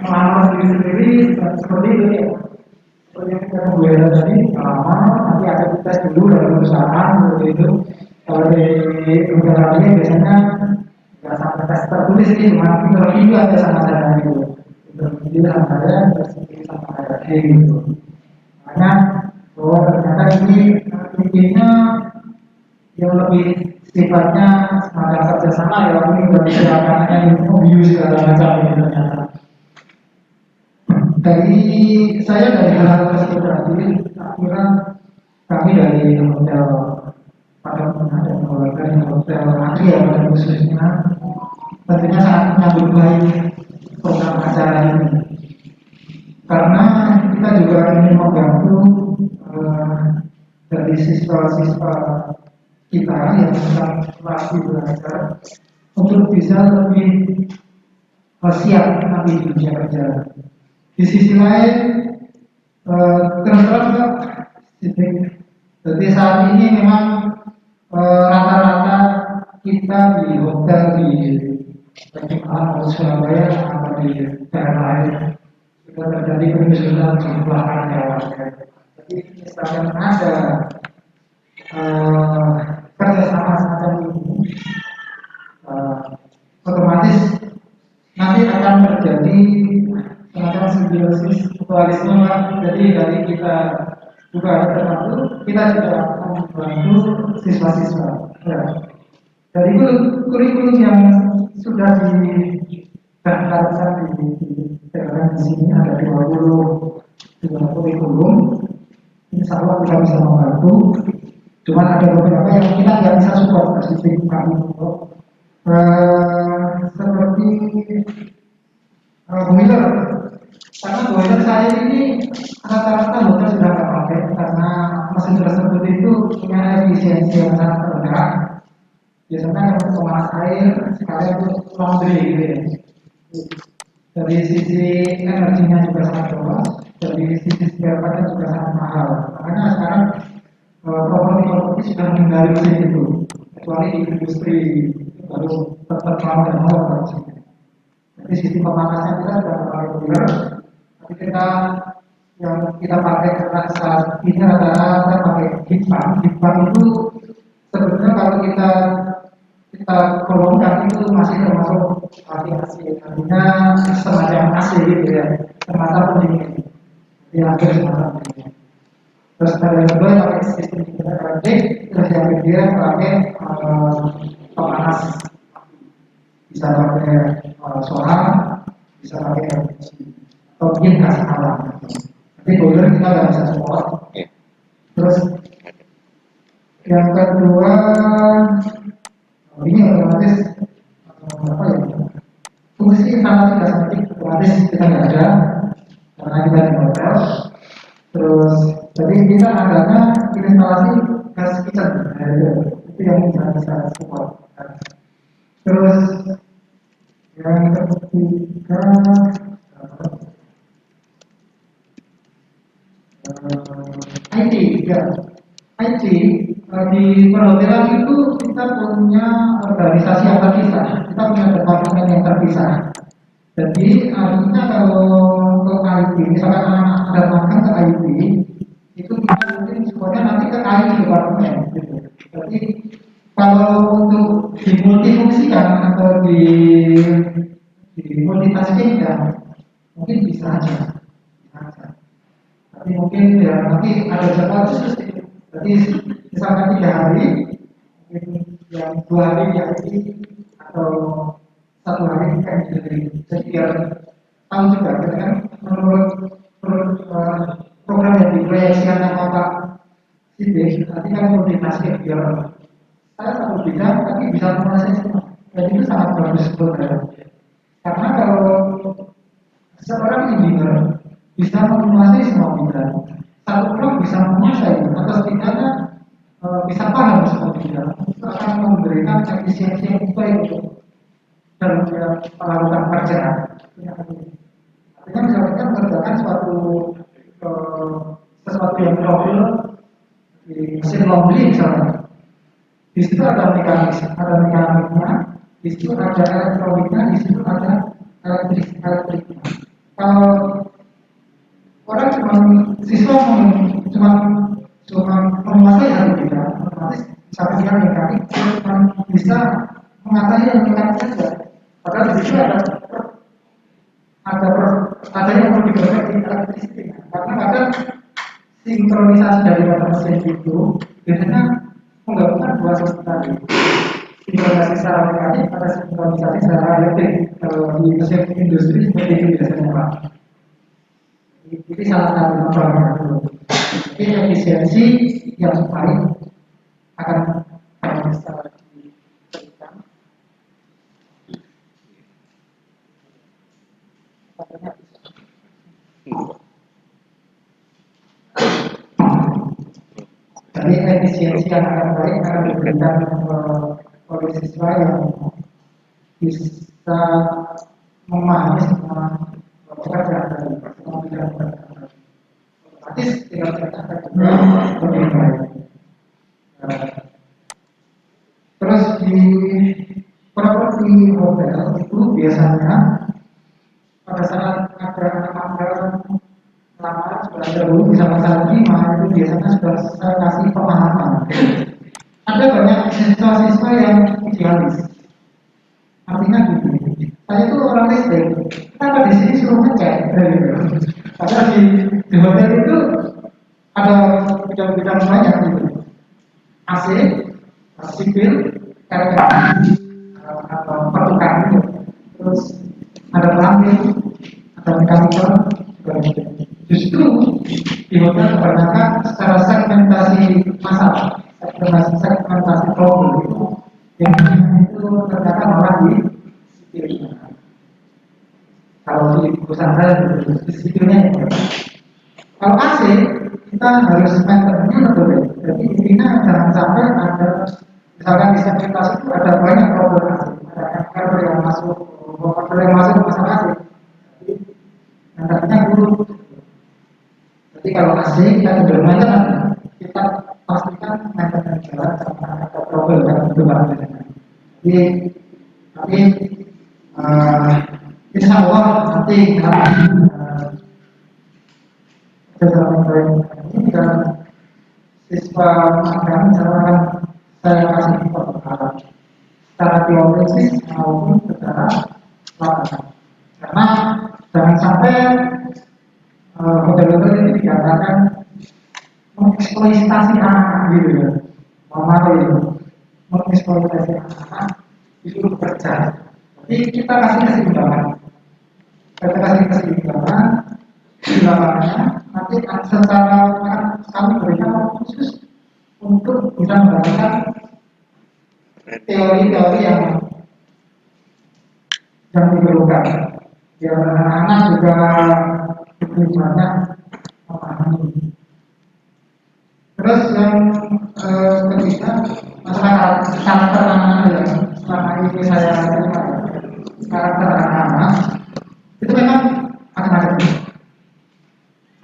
melamar sendiri-sendiri, seperti itu ya. Seperti yang kita membuat tadi, melamar, nanti ada tes dulu dalam perusahaan, seperti itu. Kalau di negara lain biasanya nggak sampai tes tertulis sih, cuma interview aja sama saya gitu. Interview sama saya, terus sama saya gitu. Makanya ini intinya yang lebih sifatnya semacam kerjasama ya, ini dari silakannya review segala macam ini ternyata. Dari saya dari hal tersebut tadi, akhirnya kami dari hotel pada dan keluarga di hotel Atria pada khususnya tentunya sangat menyambut baik program acara ini, karena kita juga ingin membantu dari siswa-siswa kita yang sedang masih belajar untuk bisa lebih siap nanti di dunia kerja. Di sisi lain, terus terang Pak, jadi saat ini memang rata-rata kita di hotel di Balikpapan, Surabaya, atau di daerah lain sudah terjadi penyusutan jumlah karyawan. Jadi misalkan ada kerjasama semacam ini, otomatis nanti akan terjadi semacam simbiosis mutualisme. Jadi dari kita juga ada terbantu, kita juga akan membantu siswa-siswa. Ya. Dari kurikulum yang sudah didaftarkan di sini ada 20 kurikulum. Insya Allah kita bisa membantu. Cuma ada beberapa yang kita nggak bisa support spesifik kami untuk seperti boiler. Karena boiler saya ini rata-rata hotel sudah nggak pakai karena mesin tersebut itu punya efisiensi yang sangat rendah. Biasanya untuk pemanas air sekalian untuk laundry gitu ya. Dari sisi energinya juga sangat boros, dari sisi spare partnya juga sangat mahal. Makanya sekarang properti sudah menghindari mesin itu, kecuali di industri baru tetap mau dan mau produksinya. Jadi sistem pemanasnya kita sudah pakai boiler, tapi kita yang kita pakai karena saat ini rata-rata pakai heat pump. Heat pump itu sebetulnya kalau kita kolongkan itu masih termasuk AC, artinya semacam AC gitu ya, semacam pendingin, di akhir semacam pendingin. Terus ada yang kedua pakai sistem elektrik, terus yang ketiga pakai pemanas, bisa pakai solar, bisa pakai LPG, atau mungkin gas alam. Nanti boiler kita nggak bisa support. Terus yang kedua ini otomatis apa ya? Fungsi instalasi gas metik otomatis kita nggak ada karena kita di hotel. Terus jadi kita adanya instalasi gas kitchen, itu yang bisa support. Terus yang ketiga IT ya. IT di perhotelan itu kita punya organisasi yang terpisah, kita punya departemen yang terpisah. Jadi artinya kalau untuk IT, misalkan anak ada makan ke IT, itu kita mungkin semuanya nanti ke IT departemen. Gitu. Jadi kalau untuk dimultifungsikan atau di multitasking ya mungkin bisa aja. Tapi mungkin ya nanti ada jadwal khusus. Jadi misalkan 3 hari, mungkin yang 2 hari di IT atau 1 hari di engineering. Jadi biar tahu juga, kan menurut program yang diproyeksikan sama Pak Sidik, nanti kan multitasking biar saya satu bidang tapi bisa menguasai semua. Dan itu sangat bagus sebenarnya. Karena kalau seorang engineer bisa menguasai semua bidang, satu orang bisa menguasai atau setidaknya bisa paham semua bidang, itu akan memberikan efisiensi yang baik untuk dalam melakukan pekerjaan. Artinya misalnya kita mengerjakan sesuatu yang trouble di mesin laundry misalnya, di situ ada mekaniknya, di situ ada elektroniknya, di situ ada elektriknya. Kalau orang siswa cuma menguasai satu bidang, otomatis misalkan dia mekanik, cuma bisa mengatasi yang mekanik saja. Padahal di situ ada yang perlu diperbaiki elektristik, karena kadang sinkronisasi sinkronisasi daripada mesin itu biasanya menggabungkan dua sistem tadi, sinkronisasi secara mekanik atau sinkronisasi secara elektrik. Kalau di mesin industri seperti itu biasanya Pak. Ini salah satu contohnya. Jadi efisiensi yang baik akan bisa diberikan. Jadi efisiensi yang akan baik akan diberikan oleh siswa yang bisa memahami semua pekerjaan tadi, semua bidang pekerjaan tadi. Otomatis kinerjanya akan juga lebih baik. Terus di properti hotel itu biasanya pada saat ada anak lama sudah dahulu bisa masalah lima itu biasanya sudah saya kasih pemahaman. Ada banyak siswa-siswa yang idealis. Artinya gini, saya itu orang listrik, kenapa di sini suruh ngecek? Karena di hotel itu ada bidang-bidang banyak gitu. AC, sipil, atau pertukaran itu. Terus ada plumbing, ada mechanical, justru di hotel kebanyakan secara segmentasi masalah, segmentasi problem yang itu ternyata malah di sipil. Kalau di perusahaan saya di sipilnya itu. Kalau AC kita harus maintenance betul ya. Jadi intinya jangan sampai ada misalkan di segmentasi itu ada banyak problem AC, ada error yang masuk, error yang masuk ke masalah AC. Yang tadinya buruk. Jadi kalau AC kita tidak maintenance, kita pastikan maintenance jalan sama ada problem yang itu barangnya. Tapi insya Allah nanti ini dan siswa magang misalkan saya kasih pembekalan secara teoretis maupun secara lapangan. Karena jangan sampai hotel-hotel ini dikatakan mengeksploitasi anak gitu ya, mama itu mengeksploitasi anak itu bekerja. Jadi kita kasih keseimbangan, di lapangannya nanti secara kami berikan khusus untuk bisa mendapatkan teori-teori yang diperlukan biar anak-anak juga lebih banyak memahami. Terus yang ketiga masalah karakter anak-anak yang selama ini saya terima, karakter anak-anak itu memang macam-macam.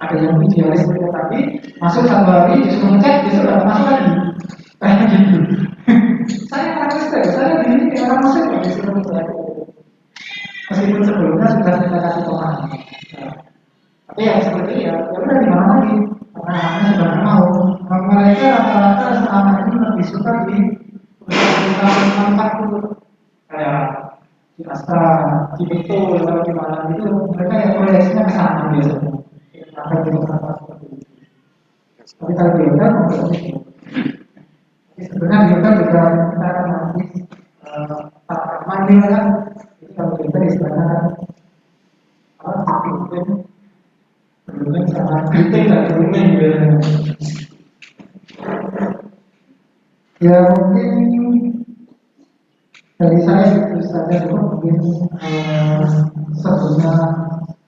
Ada yang idealis tetapi masuk satu hari disuruh ngecek besok dapat masuk lagi kayak gitu. Saya orang saya di sini kayak orang masuk lagi disuruh ngecek. Meskipun sebelumnya sudah kita kasih pemahaman. Tapi yang seperti ya udah di mana lagi karena anaknya sudah mau. Mereka rata-rata selama ini lebih suka di perusahaan tempat itu kayak di Astra, di Betul, atau di mana itu mereka yang proyeksinya ke sana biasanya. Akan dilakukan seperti itu. Tapi kalau di hotel mungkin itu. Tapi sebenarnya di hotel juga kita akan nanti mandi kan. Jadi kalau di hotel istilahnya kan grooming sama greeting dan grooming biasanya. Ya mungkin dari saya itu saja dulu. Mungkin sebelumnya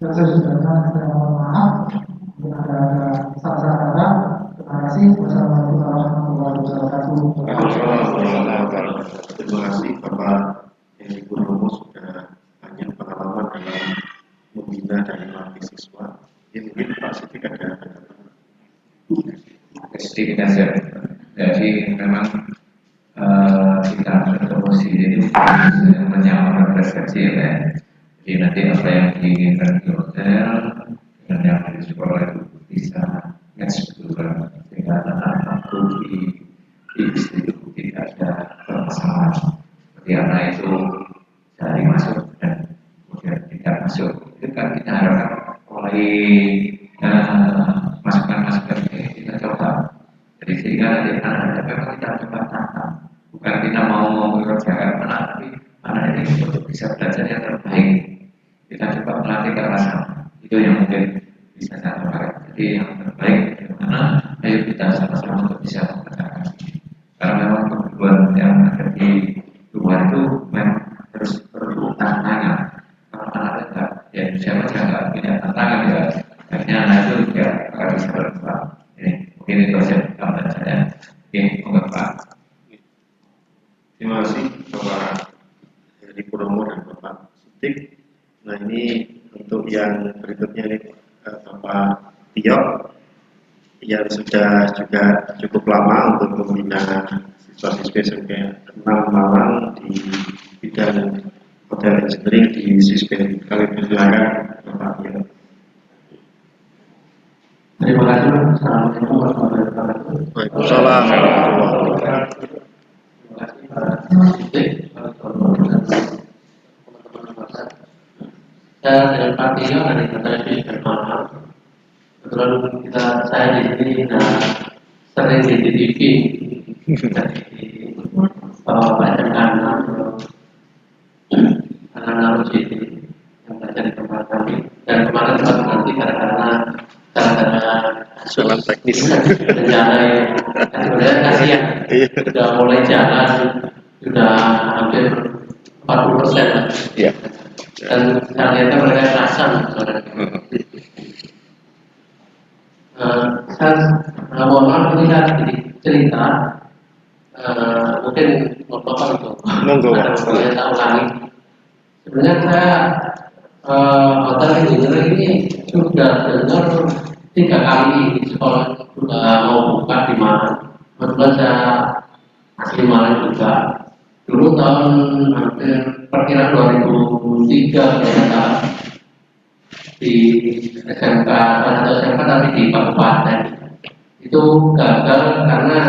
saya mohon maaf mungkin ada salah-salah kata. Terima kasih. Wassalamualaikum warahmatullahi wabarakatuh. Terima kasih Bapak Heri Purnomo sudah banyak pengalaman dalam membina dan melatih siswa. Ini mungkin Pak Sidik ada sedikit saja. Jadi memang kita berpromosi itu menyamakan persepsi ya. Jadi nanti apa yang diinginkan di hotel dengan yang di sekolah itu bisa match betul sehingga anak-anak di institut tidak ada permasalahan. Seperti anak itu dari masuk dan kemudian tidak masuk itu kan kita harapkan mulai masukan-masukan kita coba nanti anak memang kita coba tantang, bukan kita mau mengerjakan anak, tapi anak ini untuk bisa belajar yang terbaik. Kita coba melatih kekerasan, itu yang mungkin bisa saya sampaikan. Jadi yang terbaik bagaimana? Ayo kita sama-sama untuk bisa mengerjakan. Karena memang kebutuhan yang ada di luar itu memang terus perlu tantangan. Kalau anak tidak, ya siapa saja nggak punya tantangan ya, akhirnya anak itu ya akan bisa berkembang. Ini mungkin itu saja tambahan saya. Oke, monggo Pak. Terima kasih Bapak Heri Purnomo dan Bapak Sidik. Nah ini untuk yang berikutnya ini Bapak Tio yang sudah juga cukup lama untuk membina siswa-siswi SMP 6 Malang di bidang hotel engineering di Sisbin. Kami persilakan Bapak Tio. Terima kasih. Assalamualaikum warahmatullahi wabarakatuh. Waalaikumsalam warahmatullahi wabarakatuh. Terima kasih Pak Sidik, teman-teman masa. Saya dengan Pak Tio dari Hotel Sisbin Malang. Kebetulan saya di sini sering di TV, baca anak-anak uji yang belajar di tempat kami. Dan kemarin suatu nanti karena Salam teknis. bencana yang sebenarnya kasihan, sudah mulai jalan, sudah hampir 40%. Iya. Dan saya lihatnya mereka kerasan sebenarnya. Saya mohon maaf ini saya sedikit cerita, mungkin mohon maaf itu ada beberapa yang saya ulangi. Sebenarnya saya hotel engineering ini sudah dengar 3 kali di sekolah sudah mau buka di Malang. Kebetulan saya asli Malang juga. Dulu tahun hampir perkiraan 2003 ya, di SMK, salah satu SMK tapi di kabupaten itu gagal karena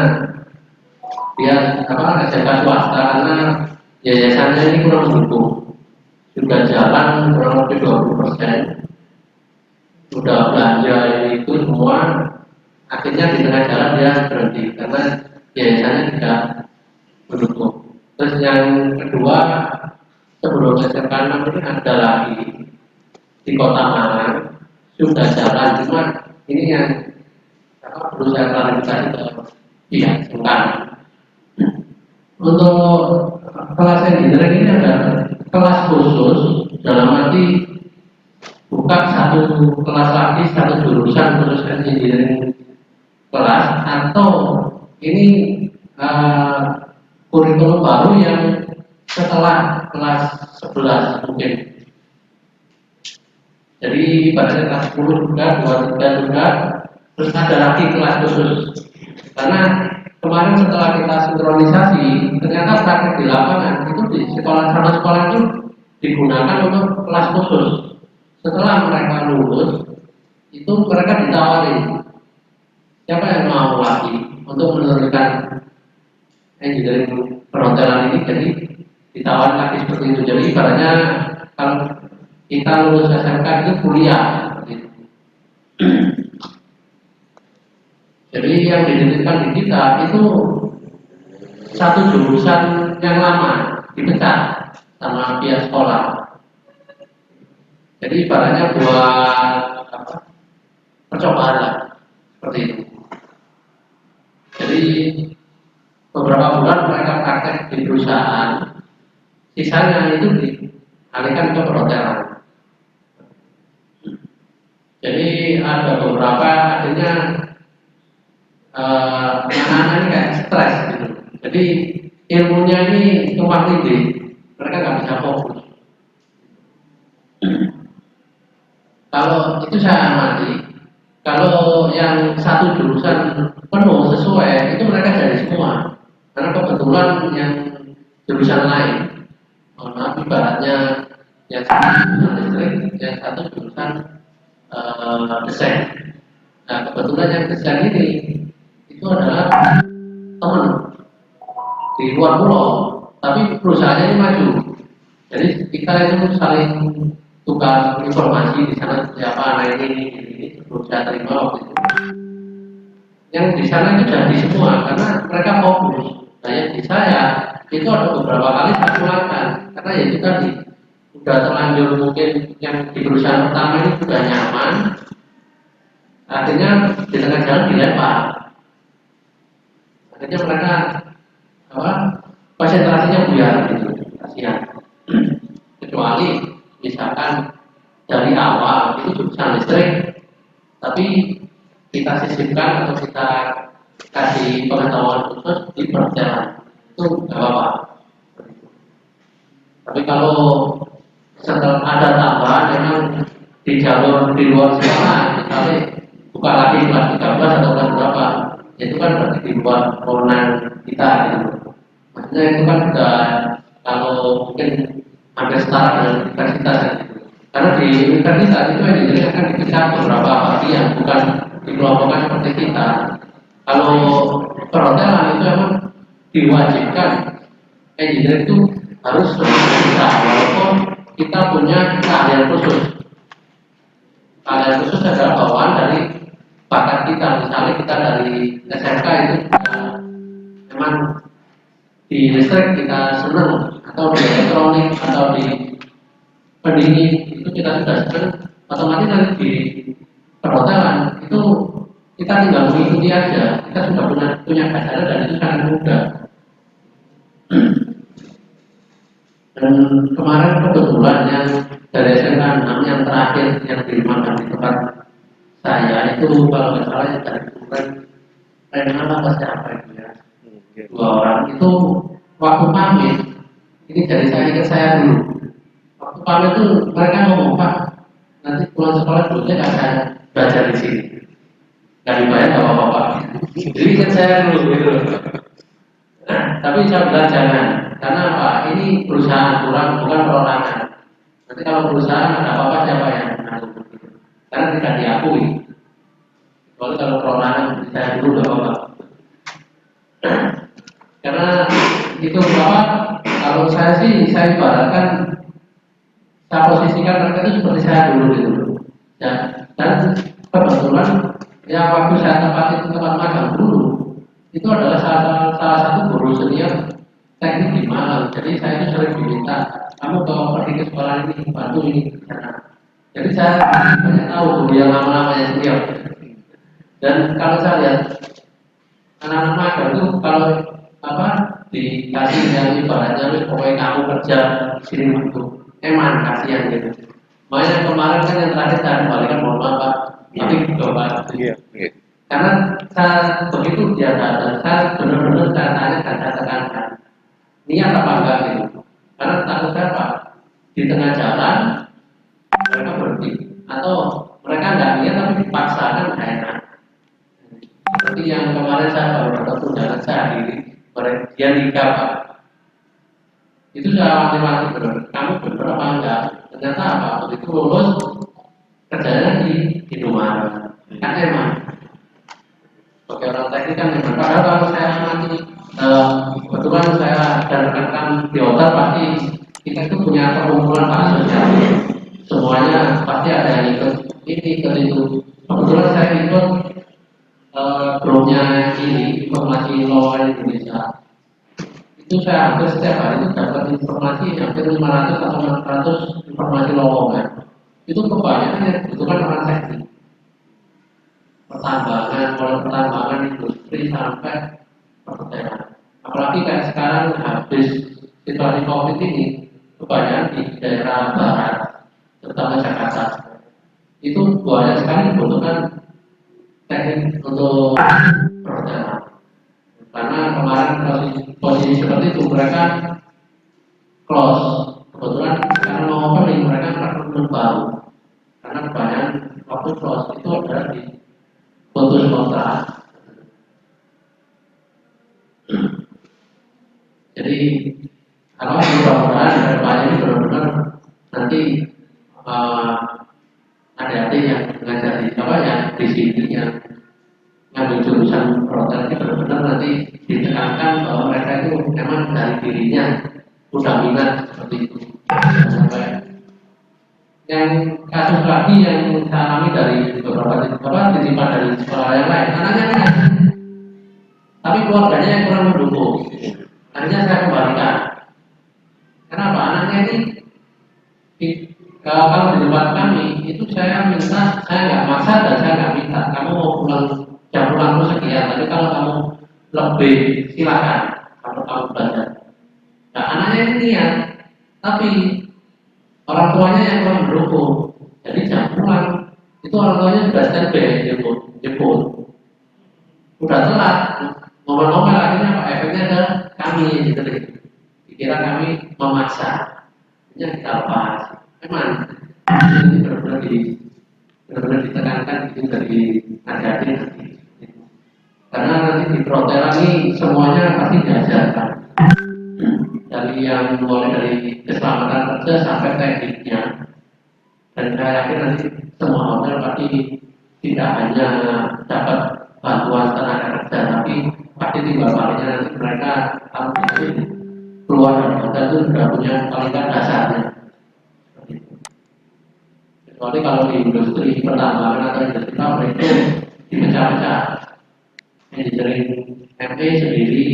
dia SMK swasta karena yayasannya ini kurang mendukung. Sudah jalan kurang lebih 20%, sudah belanja itu semua, akhirnya di tengah jalan dia berhenti karena yayasannya tidak mendukung. Terus yang kedua, sebelum SMK 6 ini ada lagi di Kota Malang sudah jalan, cuma ini yang perlu saya klarifikasi ke pihak SMK. Untuk kelas engineering ini ada kelas khusus, dalam arti buka satu kelas lagi, satu jurusan khusus engineering kelas, atau ini kurikulum baru yang setelah kelas 11 mungkin. Jadi ibaratnya kelas 10 juga, 23 juga, terus ada lagi kelas khusus. Karena kemarin setelah kita sinkronisasi, ternyata praktek di lapangan itu di sekolah itu digunakan untuk kelas khusus. Setelah mereka lulus, itu mereka ditawari, siapa yang mau lagi untuk meneruskan engineering perhotelan ini, jadi ditawari lagi seperti itu. Jadi ibaratnya kalau kita lulus SMK itu kuliah. Jadi yang didirikan di kita itu satu jurusan yang lama dipecat sama pihak sekolah. Jadi ibaratnya buat percobaan lah, seperti itu. Jadi beberapa bulan mereka praktek di perusahaan, sisanya itu dialihkan ke perhotelan. Jadi ada beberapa akhirnya anak-anak ini kayak stres gitu. Jadi ilmunya ini tumpang tindih, mereka nggak bisa fokus. Kalau itu saya amati, kalau yang satu jurusan penuh sesuai, itu mereka jadi semua. Karena kebetulan yang jurusan lain, mohon maaf ibaratnya yang satu jurusan listrik, yang satu jurusan desain. Nah kebetulan yang desain ini itu adalah teman di luar pulau, tapi perusahaannya ini maju. Jadi kita itu saling tukar informasi di sana, siapa anak ini perlu saya terima waktu itu. yang di sana itu jadi semua karena mereka fokus. Nah yang di saya itu ada beberapa kali saya pulangkan karena ya itu tadi udah terlanjur mungkin yang di perusahaan pertama ini sudah nyaman, akhirnya di tengah jalan dilempar. Akhirnya mereka apa konsentrasinya buyar gitu, kasihan. Kecuali misalkan dari awal itu jurusan listrik, tapi kita sisipkan atau kita kasih pengetahuan khusus di perjalanan itu nggak apa-apa. Tapi kalau setelah ada tambahan memang di jalur di luar sana, misalnya buka lagi kelas 13 atau kelas berapa, itu kan berarti di luar kewenangan kita gitu. Maksudnya itu kan sudah kalau mungkin hampir setara dengan universitas gitu. Karena di universitas itu yang diberikan akan dipecah beberapa bagian, bukan dikelompokkan seperti kita. Kalau perhotelan itu memang diwajibkan engineer itu harus kita, walaupun kita punya keahlian khusus. Keahlian khusus adalah bawaan dari bakat kita. Misalnya kita dari SMK itu memang di listrik kita senang, atau di elektronik atau di pendingin itu kita sudah senang, otomatis nanti di perhotelan itu kita tinggal mengikuti aja. Kita sudah punya kesadaran dan itu sangat mudah. Dan kemarin kebetulan yang dari SMK 6 yang terakhir yang dimakan di tempat saya itu kalau nggak salah yang dari kemarin Renan apa siapa itu ya, 2 orang itu waktu pamit ini dari saya ke saya dulu. Waktu pamit itu mereka ngomong, Pak nanti pulang sekolah dulunya nggak saya belajar di sini, nggak dibayar nggak apa-apa Pak. Jadi kan saya dulu gitu. Nah, tapi saya bilang jangan, karena apa? Ini perusahaan kurang, bukan perorangan. Nanti kalau perusahaan ada apa-apa siapa yang menanggung? Karena tidak diakui. Kalau perorangan saya dulu nggak apa-apa. Karena itu apa? Kalau saya sih saya ibaratkan saya posisikan mereka itu seperti saya dulu gitu. Ya, dan kebetulan ya waktu saya tempat magang dulu itu adalah salah satu guru senior teknik di Malang. Jadi saya itu sering diminta, kamu kalau pergi ke sekolah ini bantu ini ke sana. Jadi saya banyak tahu guru yang lama-lamanya senior. Dan kalau saya lihat anak-anak magang itu kalau apa dikasih yang ibaratnya pokoknya kamu kerja sini waktu emang kasihan gitu. Makanya kemarin kan yang terakhir saya kembalikan mohon maaf Pak, tapi coba. Karena saya begitu dia datang, saya benar-benar saya tanya dan saya tekankan niat apa enggak gitu. Karena takut saya Pak di tengah jalan mereka berhenti atau mereka enggak niat tapi dipaksakan nggak enak. Seperti yang kemarin saya baru bertemu dengan saya dia nikah Pak. Itu saya mati-mati benar. Kamu benar apa enggak? Ternyata apa? Begitu lulus kerjanya di Indomaret. Kan emang sebagai orang teknik kan memang. Padahal kalau saya amati kebetulan saya dan rekan di hotel pasti kita itu punya perkumpulan Pak sosial. Semuanya pasti ada yang ikut ini ikut itu. Kebetulan saya ikut grupnya ini informasi lawan Indonesia. Itu saya hampir setiap hari itu dapat informasi hampir 500 atau 600 informasi lowongan. Itu kebanyakan yang dibutuhkan orang teknik. Pertambangan industri sampai perhotelan. Apalagi kayak sekarang habis situasi COVID ini, kebanyakan di daerah barat, terutama Jakarta, itu banyak sekali dibutuhkan teknik untuk perhotelan. Karena kemarin posisi seperti itu mereka close. Kebetulan sekarang mau opening mereka rekrutmen baru. Karena kebanyakan waktu close itu adalah di putus kontrak. Jadi kalau mudah-mudahan kedepannya ini benar-benar nanti adik-adik yang mengajar di yang di sini yang ngambil jurusan perhotelan ini benar-benar nanti ditekankan bahwa mereka itu memang dari dirinya udah minat seperti itu. Sampai yang kasus lagi yang saya alami dari beberapa titipan dari sekolah yang lain, anaknya tapi keluarganya yang kurang mendukung. Akhirnya saya kembalikan. Kenapa? Anaknya ini kalau di tempat kami itu saya minta, saya nggak maksa dan saya nggak minta kamu mau pulang jam pulangmu sekian, tapi kalau kamu lebih silakan kalau kamu belajar. Nah anaknya ini niat, tapi orang tuanya yang kurang mendukung. Jadi jam pulang itu orang tuanya sudah standby jemput, udah telat, ngomel-ngomel akhirnya apa efeknya ke kami gitu deh. Dikira kami memaksa, ya kita lepas. Memang ini benar-benar ditekankan itu dari hati-hati nanti. Karena nanti di perhotelan lagi semuanya pasti diajarkan. Dari yang mulai dari keselamatan kerja sampai tekniknya. Dan saya yakin nanti semua hotel pasti tidak hanya dapat bantuan tenaga kerja, tapi pasti timbal baliknya nanti mereka harus keluar dari hotel itu sudah punya kualitas dasarnya. Kecuali kalau di industri pertambangan atau industri pabrik itu dipecah-pecah, engineering ME sendiri,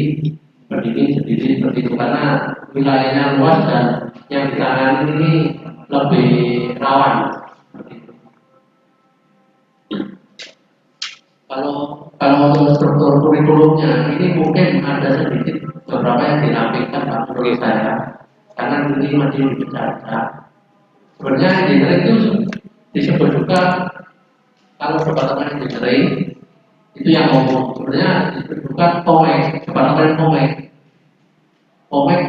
berdiri sendiri seperti itu karena wilayahnya luas dan yang ditangani ini lebih rawan. Kalau untuk struktur kurikulumnya ini mungkin ada sedikit beberapa yang dirapikan Pak menurut saya karena ini masih dipecah-pecah. Sebenarnya engineering itu disebut juga kalau departemen engineering itu yang ngomong sebenarnya disebut juga POMEK, departemen POMEK. POMEK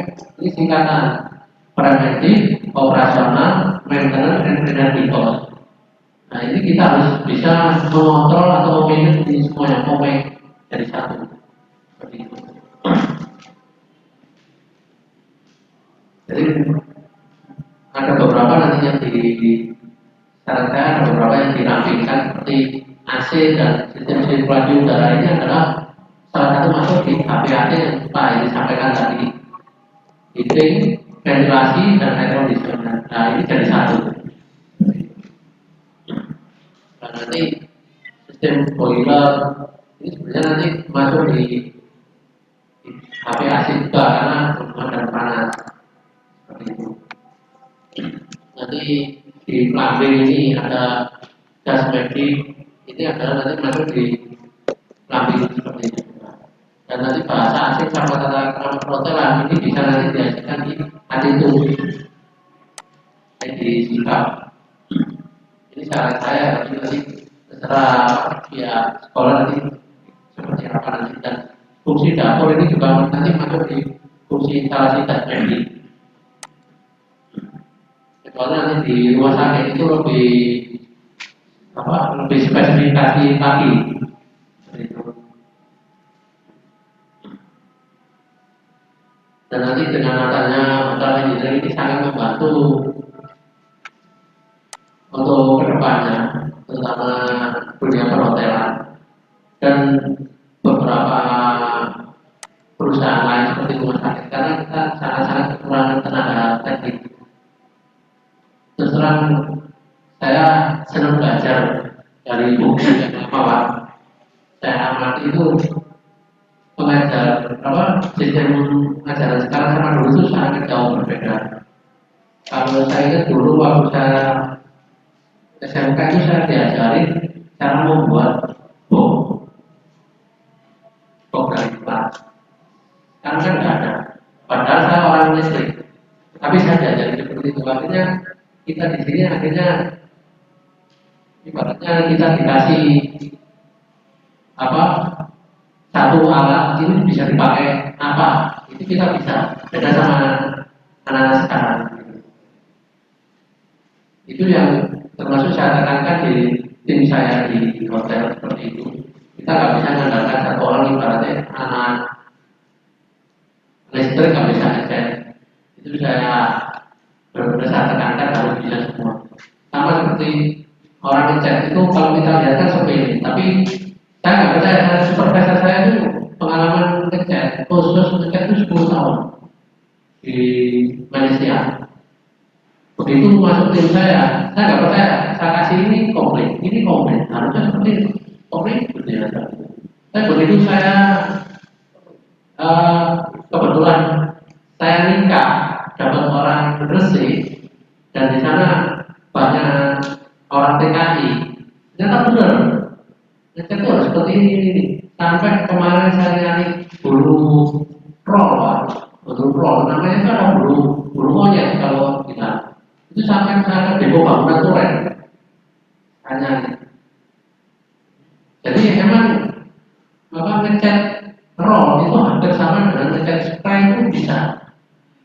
ini singkatan preventif, operasional, maintenance, and energy cost. Nah ini kita harus bisa mengontrol atau memanage ini semuanya POMEK dari satu. Seperti itu. Jadi ada beberapa nanti yang saran saya ada beberapa yang dirampingkan seperti AC dan sistem sirkulasi udara ini adalah salah satu masuk di HPAT yang Pak ini sampaikan tadi. Heating, ventilasi dan air conditioner. Nah ini jadi satu. Dan nanti sistem boiler ini sebenarnya nanti masuk di HPAC juga karena hubungan dan panas. Seperti itu. Nanti di plumbing ini ada gas medik, ini adalah nanti masuk di plumbing seperti itu. Dan nanti bahasa asing sama tata kelola perhotelan ini bisa nanti diajarkan di attitude, di sikap. Ini saran saya nanti terserah pihak sekolah nanti seperti apa nanti dan fungsi dapur ini juga nanti masuk di fungsi instalasi gas medik. Soalnya nanti di rumah sakit itu lebih spesifikasi lagi. Dan nanti dengan adanya hotel engineering ini sangat membantu untuk kedepannya, terutama dunia perhotelan dan beberapa perusahaan lain seperti rumah sakit karena kita sangat-sangat kekurangan tenaga teknik. Terus terang saya senang belajar dari buku yang lama. Saya amati itu pengajar sistem pengajaran sekarang sama dulu itu sangat jauh berbeda. Kalau saya ingat dulu waktu saya SMK itu saya diajari cara membuat bom dari kelas. Sekarang kan nggak ada. Padahal saya orang listrik, tapi saya diajari seperti itu. Akhirnya kita di sini akhirnya ibaratnya kita dikasih satu alat ini bisa dipakai apa itu kita bisa beda sama anak-anak sekarang. Itu yang termasuk saya tekankan di tim saya di hotel seperti itu. Kita nggak bisa mengandalkan satu orang ibaratnya anak listrik nggak bisa aja. Itu saya benar-benar saya tekankan harus bisa semua. Sama seperti orang ngecat itu kalau kita lihat kan sepele, tapi saya nggak percaya supervisor saya itu pengalaman ngecat, khusus ngecat itu 10 tahun di Malaysia. Begitu masuk tim saya nggak percaya. Saya kasih ini komplit, harusnya seperti komplit. Saya begitu saya kebetulan saya nikah dapat orang Gresik dan di sana banyak orang TKI. Ternyata benar, ngecek itu harus seperti ini. Sampai kemarin saya nyari bulu roll, Pak. Bulu roll, namanya itu ada bulu monyet kalau kita. Itu sampai saya ke depo bangunan tulen. Saya nyari. Jadi emang ngecat roll itu hampir sama dengan ngecat spray itu bisa.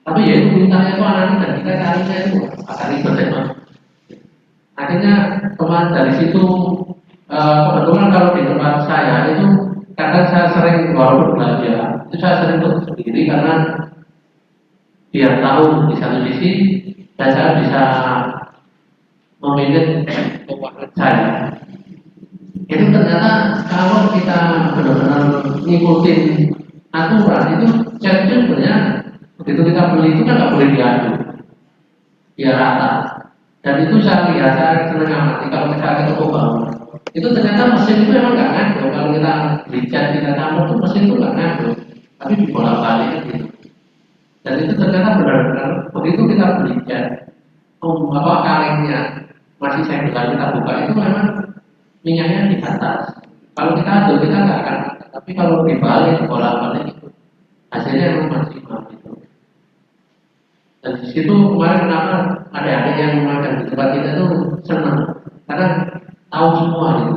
Tapi ya itu mintanya itu anaknya dan kita carinya itu agak ribet ya. Akhirnya kemarin dari situ kebetulan kalau di tempat saya itu kadang saya sering walaupun belanja itu saya sering untuk sendiri karena biar tahu di satu sisi dan saya bisa memilih keuangan saya. Itu ternyata kalau kita benar-benar ngikutin aturan itu chat itu sebenarnya begitu kita beli itu kan nggak boleh diadu, biar rata. Dan itu saya lihat, saya senang amati kalau kita ke toko bangunan itu ternyata mesin itu memang nggak ngadu. Kalau kita dicat kita campur itu mesin itu nggak ngadu, tapi dibolak-balik gitu. Dan itu ternyata benar-benar begitu kita beli cat, kalengnya masih segel kita buka itu memang minyaknya di atas. Kalau kita aduk kita nggak akan, tapi kalau dibalik bolak-balik itu hasilnya memang maksimal gitu. Dan di situ kemarin kenapa ada yang makan di tempat kita itu senang karena tahu semua gitu.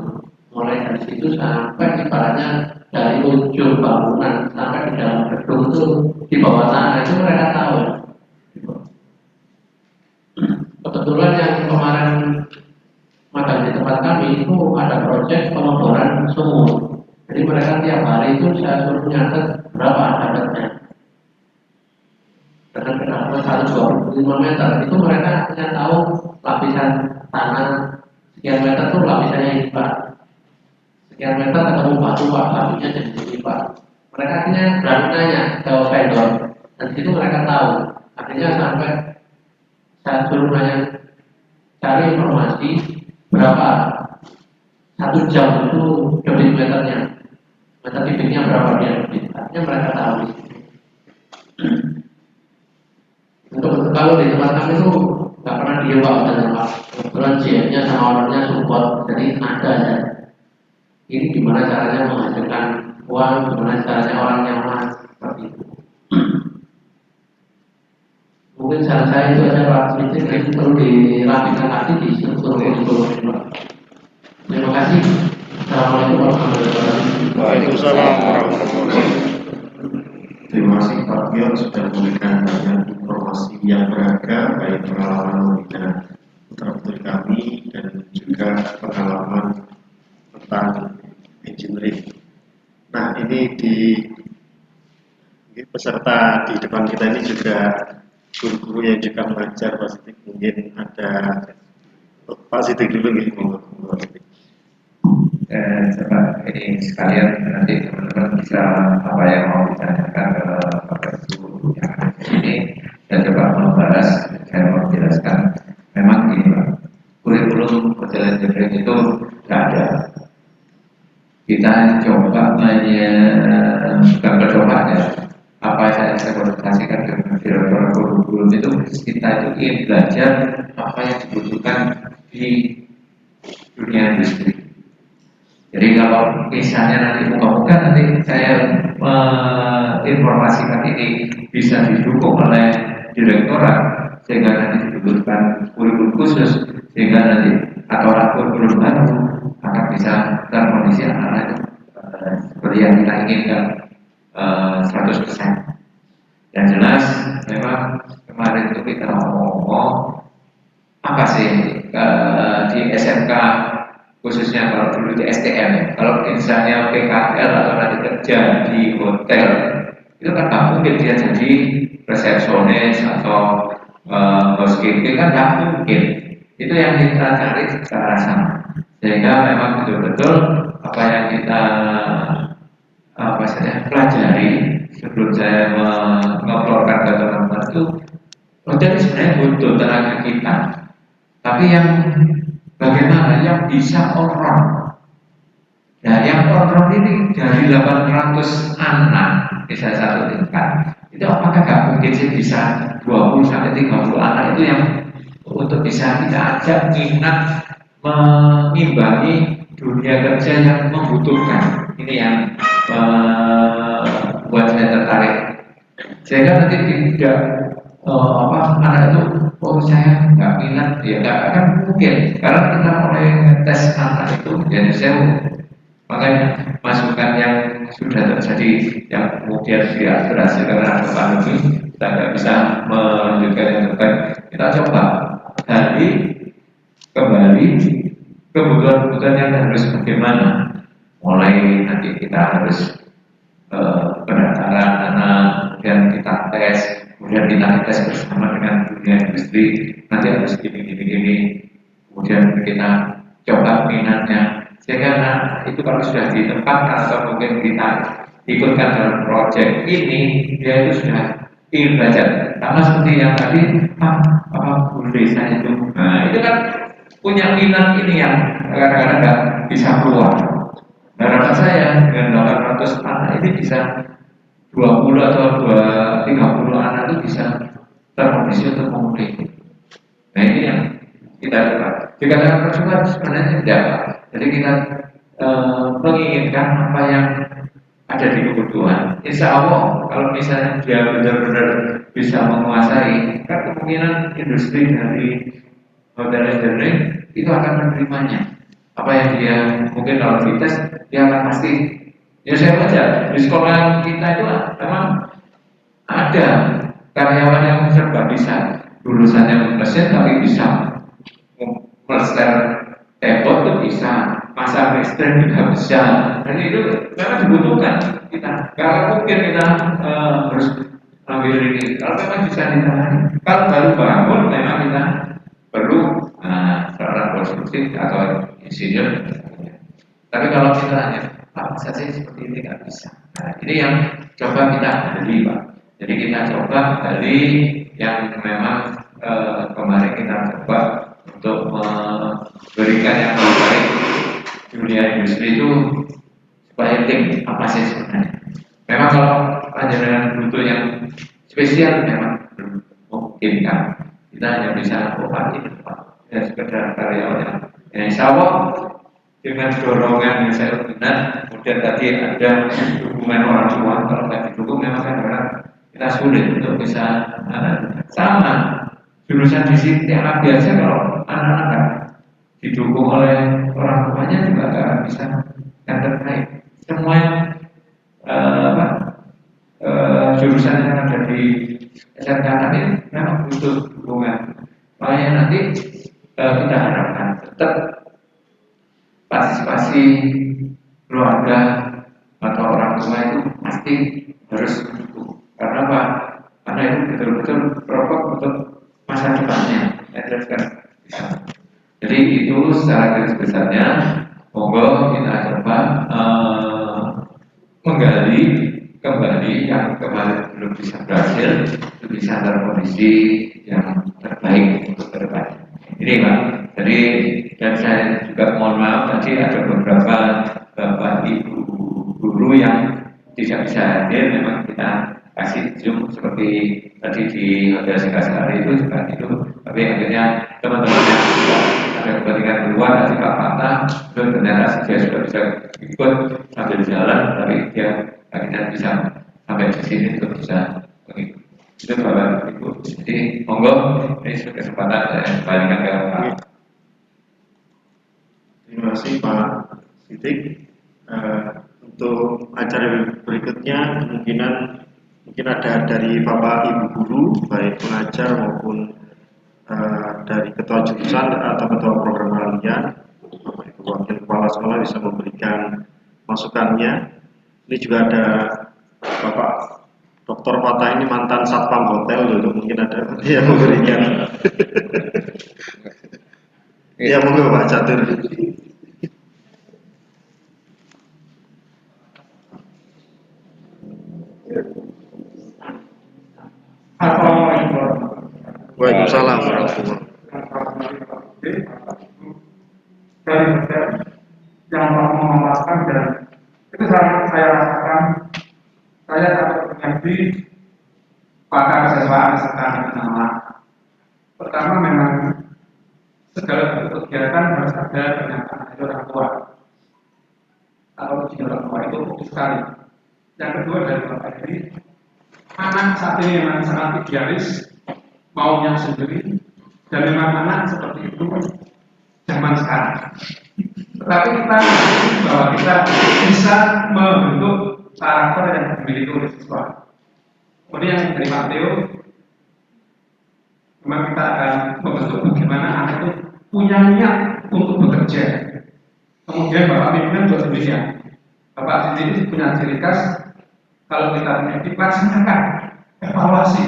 Mulai dari situ sampai ibaratnya dari ujung bangunan sampai di dalam gedung itu di bawah tanah itu mereka tahu. Kebetulan yang kemarin makan di tempat kami itu ada proyek pengeboran sumur. Jadi mereka tiap hari itu saya suruh nyatet berapa dapatnya. Karena kenapa 125 meter itu mereka hanya tahu lapisan tanah sekian meter itu lapisannya ini Pak. Sekian meter ketemu batu Pak, batunya jadi ini Pak. Mereka akhirnya berani nanya ke vendor dan situ mereka tahu. Akhirnya sampai saya suruh nanya cari informasi berapa 1 jam itu debit meternya, meter debitnya berapa dia debit. Akhirnya mereka tahu. Untuk kalau di tempat kami itu nggak pernah diem Pak dengan Pak. Kebetulan GM-nya sama orangnya support, jadi ada ya. Ini gimana caranya menghasilkan uang, gimana caranya orang nyaman seperti itu. Mungkin saran saya itu aja Pak, sedikit perlu dirapikan lagi di struktur itu. Terima kasih. Assalamualaikum warahmatullahi wabarakatuh. Waalaikumsalam warahmatullahi wabarakatuh. Terima kasih Pak Pion sudah memberikan banyak informasi yang beragam, baik pengalaman membina putra putri kami dan juga pengalaman tentang engineering. Nah ini di peserta di depan kita ini juga guru-guru yang juga mengajar Pak Sidik. Mungkin ada Pak Sidik dulu nih, Pak Sidik. Coba ini sekalian nanti teman-teman bisa apa yang mau ditanyakan ke Bapak Ibu yang ada di sini dan coba membahas. Saya mau jelaskan memang ini Pak, kurikulum perjalanan engineering itu tidak ada. Kita coba bukan bercoba ya, apa yang saya konsultasikan dengan direktur kurikulum itu kita itu ingin belajar apa yang dibutuhkan di dunia industri. Jadi kalau misalnya nanti muka-muka nanti saya informasikan ini bisa didukung oleh direktorat sehingga nanti dibutuhkan kurikulum khusus sehingga nanti atau kurikulum baru akan bisa terkondisi anak-anak seperti yang kita inginkan 100%. Yang jelas memang kemarin itu kita ngomong apa sih di SMK khususnya kalau dulu di STM ya. Kalau misalnya PKL atau nanti kerja di hotel itu kan nggak mungkin dia jadi resepsionis atau housekeeping kan nggak mungkin. Itu yang kita cari ke arah sana sehingga memang betul-betul apa yang kita pelajari sebelum saya mengobrolkan ke teman-teman itu hotel sebenarnya butuh tenaga kita, tapi yang bagaimana yang bisa on-road. Nah, yang on-road ini dari 800 anak misalnya satu tingkat, itu apakah nggak mungkin sih bisa 20 sampai 30 anak itu yang untuk bisa kita ajak minat mengimbangi dunia kerja yang membutuhkan. Ini yang buat saya tertarik. Sehingga nanti tidak anak itu, oh saya nggak minat, ya nggak akan mungkin. Karena kita mulai tes anak itu, jadi saya makanya masukan yang sudah terjadi yang kemudian dia berhasil karena ada pandemi, kita nggak bisa melanjutkan yang terbaik. Kita coba gali kembali kebutuhan-kebutuhan yang harus bagaimana. Mulai nanti kita harus pendaftaran anak, kemudian kita tes, kemudian kita tes bersama dengan dunia industri. Nanti harus gini, kemudian kita coba minatnya. Sehingga itu kalau sudah ditempatkan atau mungkin kita ikutkan dalam proyek ini, dia itu sudah ingin belajar. Sama seperti yang tadi, guru desa itu. Nah, itu kan punya minat ini yang kadang-kadang nggak bisa keluar. Harapan saya dengan 800 anak ini bisa 20 atau 30 anak itu bisa terkondisi untuk memenuhi. Nah ini yang kita coba. Dikatakan percuma sebenarnya tidak. Jadi kita menginginkan apa yang ada di kebutuhan. Insya Allah kalau misalnya dia benar-benar bisa menguasai, kan kemungkinan industri dari hotel engineering itu akan menerimanya. Apa yang dia mungkin kalau dites dia akan pasti. Ya saya baca di sekolah kita itu memang ada karyawan yang serba bisa, lulusannya mesin tapi bisa melester tembok itu bisa, pasang listrik juga bisa. Dan itu memang dibutuhkan kita. Kalau mungkin kita harus ambil ini, kalau memang bisa ditangani. Kalau baru bangun memang kita perlu seorang konstruksi atau insinyur. Tapi kalau kita hanya saja seperti ini nggak bisa. Nah, ini yang coba kita gali, Pak. Jadi kita coba gali yang memang kemarin kita coba untuk memberikan yang terbaik dunia industri itu supaya tim apa sih sebenarnya. Memang kalau panjenengan butuh yang spesial memang belum mungkin kan. Kita hanya bisa ini, Pak. Ya sekedar karyawan yang insya Allah dengan dorongan yang saya benar, kemudian tadi ada dukungan orang tua. Kalau nggak didukung memang kadang-kadang kita sulit untuk bisa sama jurusan di sini yang biasa. Kalau anak-anak didukung oleh orang tuanya juga nggak bisa yang terbaik. Semua jurusan yang ada di SMK ini memang butuh dukungan. Makanya nanti kita harapkan tetap partisipasi keluarga atau orang tua itu pasti harus mendukung. Karena apa? Karena itu betul-betul pokok untuk masa depannya. Jadi itu secara garis besarnya, monggo kita coba menggali kembali yang kemarin belum bisa berhasil, itu bisa terkondisi yang terbaik untuk terbaik. Ini Pak. Jadi dan saya juga mohon maaf tadi ada beberapa bapak ibu guru yang tidak bisa hadir, memang kita kasih zoom seperti tadi di Hotel Singasari itu juga itu, tapi akhirnya teman-teman yang ada kepentingan keluar tadi Pak Fatah itu ternyata dia sudah bisa ikut sambil jalan, tapi dia akhirnya bisa sampai di sini untuk bisa mengikuti. Itu Bapak Ibu. Jadi monggo ini kesempatan saya kembalikan ke Pak. Terima kasih Pak Sidik. Untuk acara berikutnya mungkin ada dari Bapak Ibu guru, baik pengajar maupun dari ketua jurusan atau ketua program kalian, Bapak Ibu wakil kepala sekolah bisa memberikan masukannya. Ini juga ada Bapak Dr. Fatah, ini mantan satpam hotel dulu, mungkin ada yang memberikan. Ya monggo Pak Catur. Waalaikumsalam warahmatullahi yang memuaskan dan itu saya rasakan. Saya saya dapat mengerti pada keseswaan sekarang nama. Pertama memang segala bentuk kegiatan harus ada pernyataan dari orang tua. Kalau di orang tua itu fokus sekali. Yang kedua dari Bapak ini, anak saat ini memang sangat idealis, maunya sendiri, dan memang anak seperti itu zaman sekarang. Tetapi kita bahwa kita bisa membentuk karakter yang dimiliki oleh siswa. Kemudian yang dari Mateo, memang kita akan membentuk bagaimana anak itu punya niat untuk bekerja. Kemudian Bapak pimpinan juga demikian. Bapak sendiri punya ciri khas, kalau kita punya dilaksanakan evaluasi,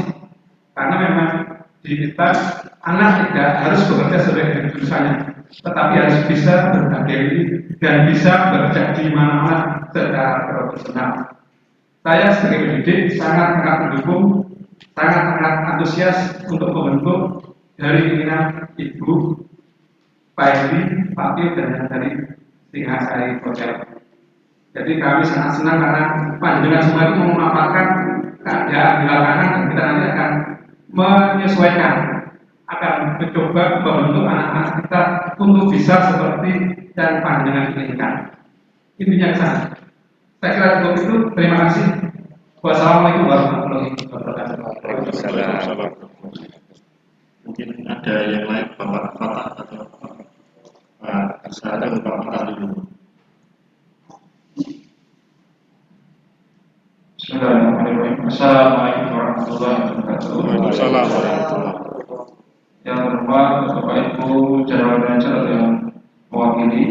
karena memang di kita anak tidak harus bekerja sesuai dengan jurusannya, tetapi harus bisa berbagi dan bisa bekerja di mana-mana secara profesional. Saya sebagai pendidik sangat-sangat mendukung, sangat-sangat antusias untuk membentuk dari keinginan Ibu, Pak Edi, Pak Tio, dan dari Singhasari Hotel. Jadi kami sangat senang karena panjenengan semua itu memaparkan keadaan di lapangan dan kita nanti akan menyesuaikan, akan mencoba membentuk anak-anak kita untuk bisa seperti yang panjenengan inginkan. Intinya ke sana. Saya kira cukup itu. Terima kasih. Wassalamualaikum warahmatullahi wabarakatuh. Waalaikumsalam. Mungkin ada yang lain, Bapak Fatah atau Pak Sarah atau Bapak Fatah dulu. Bismillahirrahmanirrahim. Assalamualaikum warahmatullahi wabarakatuh. Waalaikumsalam warahmatullahi wabarakatuh. Yang terhormat Bapak Ibu General Manager yang mewakili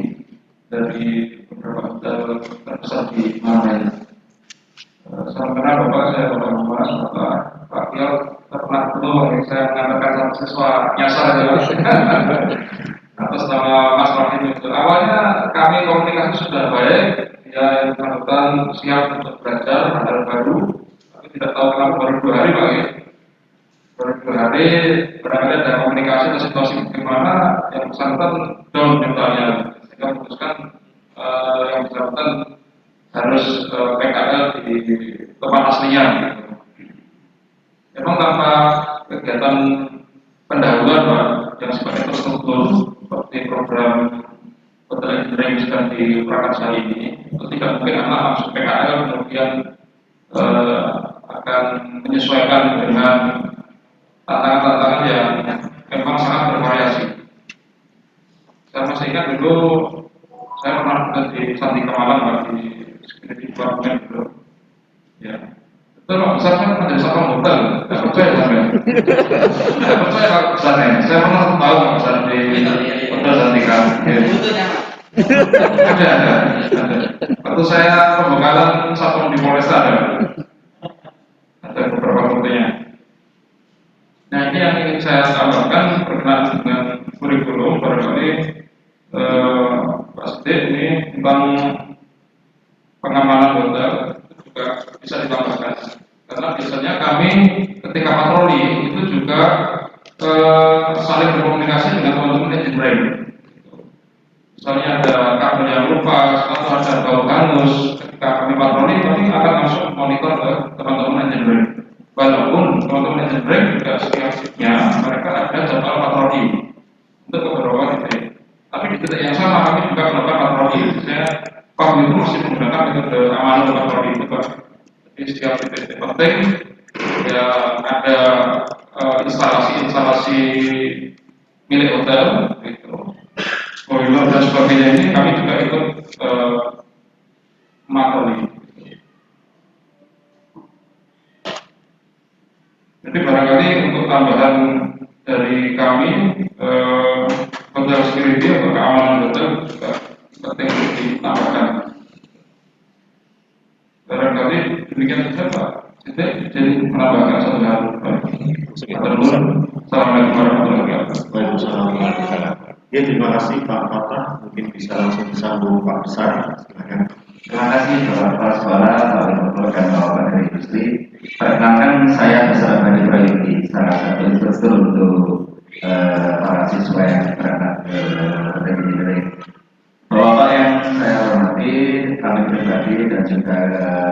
dari beberapa hotel terbesar di Malaysia. Salam kenal Bapak, saya Bapak Muhammad, Bapak Pak Tio, pernah perlu saya mengatakan satu siswa nyasar aja. Atas nama Mas Rahim itu. Awalnya kami komunikasi sudah baik, ya yang bersangkutan siap untuk belajar hal baru, tapi tidak tahu kenapa baru 2 hari Pak ya. Baru 2 hari berada ada komunikasi atau situasi bagaimana yang bersangkutan down mentalnya, sehingga memutuskan yang bersangkutan harus PKL di tempat aslinya. Memang tanpa kegiatan pendahuluan Pak yang sifatnya terstruktur seperti program hotel engineering yang sedang diperagakan saat ini, itu tidak mungkin anak langsung PKL kemudian akan menyesuaikan dengan tantangan-tantangan yang memang sangat bervariasi. Saya masih ingat dulu saya pernah di Sandika Malang Pak, di Parlemen dulu. Ya. Betul Pak, besar kan menjadi satpam hotel. Tidak percaya sampai. Tidak percaya Pak besarnya. Saya pernah tahu Pak besar di hotel Sandika. Ada. Waktu saya pembekalan satpam di Polresta ada beberapa buktinya. Nah ini yang ingin saya tambahkan berkenaan dengan kurikulum barangkali Pak Sidik ini tentang pengamanan hotel juga bisa ditambahkan, karena biasanya kami ketika patroli itu juga saling berkomunikasi dengan teman-teman engineering. Misalnya ada kabel yang lepas atau ada bau hangus, ketika kami patroli kami akan langsung monitor ke teman-teman engineering. Walaupun teman-teman engineering juga setiap mereka ada jadwal patroli untuk beberapa titik. Tapi di titik yang sama kami juga melakukan patroli. Saya waktu itu masih menggunakan metode amanah patroli itu Pak. Jadi setiap titik penting ya ada instalasi milik hotel, gitu. Boiler dan sebagainya ini kami juga ikut patroli. Jadi barangkali untuk tambahan dari kami hotel security atau keamanan hotel juga penting untuk ditambahkan. Barangkali demikian saja Pak. Jadi menambahkan satu hal. Assalamualaikum warahmatullahi wabarakatuh. Waalaikumsalam warahmatullahi wabarakatuh. Ya, terima kasih Pak Fatah. Mungkin bisa langsung disambung Pak Besar. Silakan. Terima kasih Bapak Kepala Sekolah, Pak Direktur dan Bapak dari Industri. Perkenalkan saya Besar Bani Prayogi, salah satu instruktur untuk para siswa yang berangkat ke engineering. Bapak yang saya hormati, kami pribadi dan juga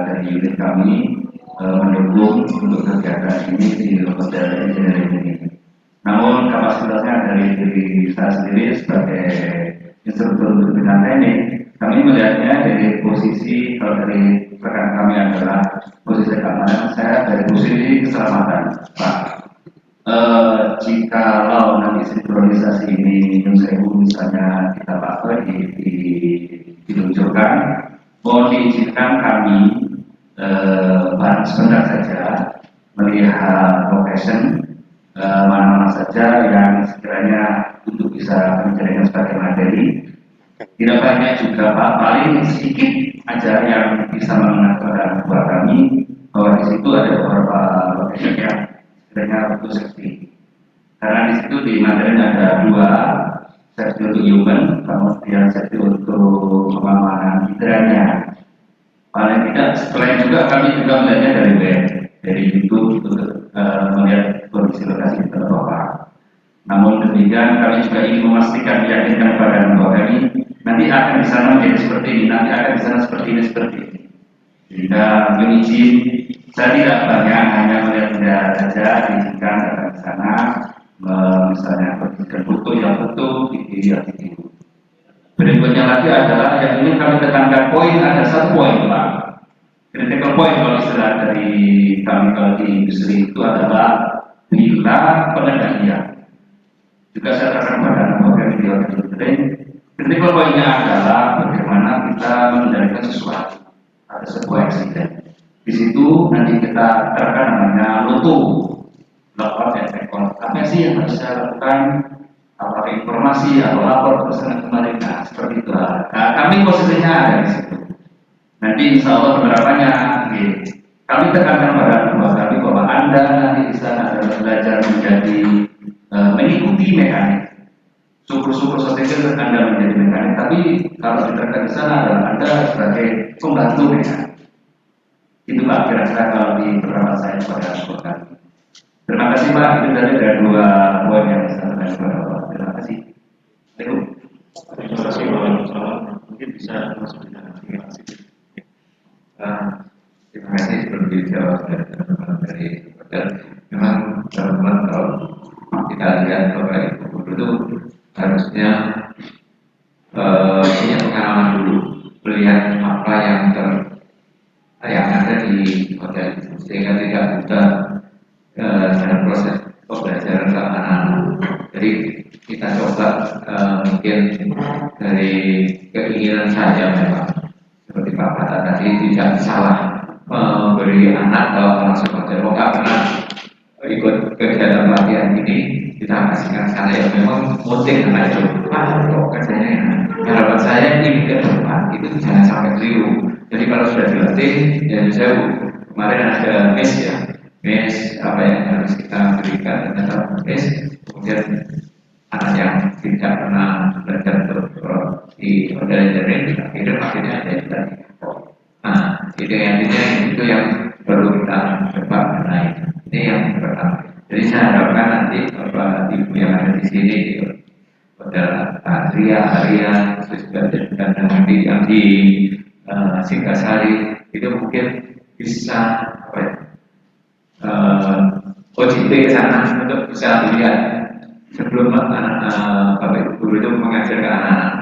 dari unit kami mendukung untuk kegiatan ini di Hotel Engineering ini. Namun kapasitasnya dari diri saya sendiri sebagai instruktur untuk bidang teknik, kami melihatnya dari posisi, kalau dari rekan kami adalah posisi keamanan, saya dari posisi keselamatan, Pak. Jikalau nanti sinkronisasi ini misalnya kita pakai diluncurkan, mohon diizinkan kami sebentar saja melihat location mana-mana saja yang sekiranya untuk bisa menjadikan sebagai materi. Tidak banyak juga Pak, paling sedikit aja yang bisa mengenai buat kami bahwa di situ ada beberapa location yang sekiranya untuk safety. Karena di situ di materi ada dua, safety untuk human, kemudian safety untuk pengamanan hidranya. Paling tidak selain juga kami juga melihatnya dari web, dari YouTube untuk melihat kondisi lokasi terbawa. Namun demikian kami juga ingin memastikan, meyakinkan kepada bahwa kami nanti akan di sana menjadi seperti ini, nanti akan di sana seperti ini, seperti ini. Sehingga mungkin izin, saya tidak banyak hanya melihat saja, diizinkan datang di sana, misalnya berikan foto yang betul, video. Berikutnya lagi adalah yang ingin kami tekankan poin, ada satu poin Pak. Critical point kalau istilah dari kami kalau di industri itu adalah bila pengendalian. Juga saya akan pada bagian video engineering. Critical pointnya adalah bagaimana kita mengendalikan sesuatu, ada sebuah insiden. Di situ nanti kita terapkan namanya LOTO, Lock and Record. Apa sih yang harus saya lakukan? Apakah informasi atau lapor pesanan kemarin? Nah, seperti itu. Nah, kami posisinya ada di situ. Nanti insya Allah penerapannya, kami tekankan pada kami bahwa Anda nanti di sana adalah belajar menjadi mengikuti mekanik. Syukur-syukur seperti Anda menjadi mekanik, tapi kalau diterapkan di sana adalah Anda sebagai pembantu mekanik. Itu Pak kira-kira kalau di penerapan saya pada kami. Terima kasih Pak, itu dari dua poin yang saya sampaikan kepada Bapak. Terima kasih. Terima kasih Pak. Mungkin bisa masuk dengan aplikasi. Terima kasih sebelum dijawab dari teman-teman dari hotel. Memang teman-teman kalau kita lihat bahwa Ibu itu harusnya punya pengalaman dulu, melihat apa yang ada di hotel, sehingga tidak buta dalam proses pembelajaran keamanan. Jadi kita coba mungkin dari keinginan saja memang seperti Pak Pata tadi tidak salah memberi anak atau langsung hotel. Kalau nggak pernah ikut kegiatan pelatihan ini, kita kasihkan sana yang memang motif anak itu. Kok kerjanya harapan saya ini ke depan itu jangan sampai keliru. Jadi kalau sudah dilatih, ya saya kemarin ada mes ya. Mes apa yang harus kita berikan tentang mes, kemudian anak yang tidak pernah belajar di hotel engineering akhirnya ada yang tadi. Nah, itu yang perlu kita coba naik. Ini yang pertama. Jadi saya harapkan nanti Bapak Ibu yang ada di sini di hotel Arya, dan nanti yang di Singgasari itu mungkin bisa OJT ke sana untuk bisa lihat sebelum Bapak Ibu itu mengajar ke anak-anak.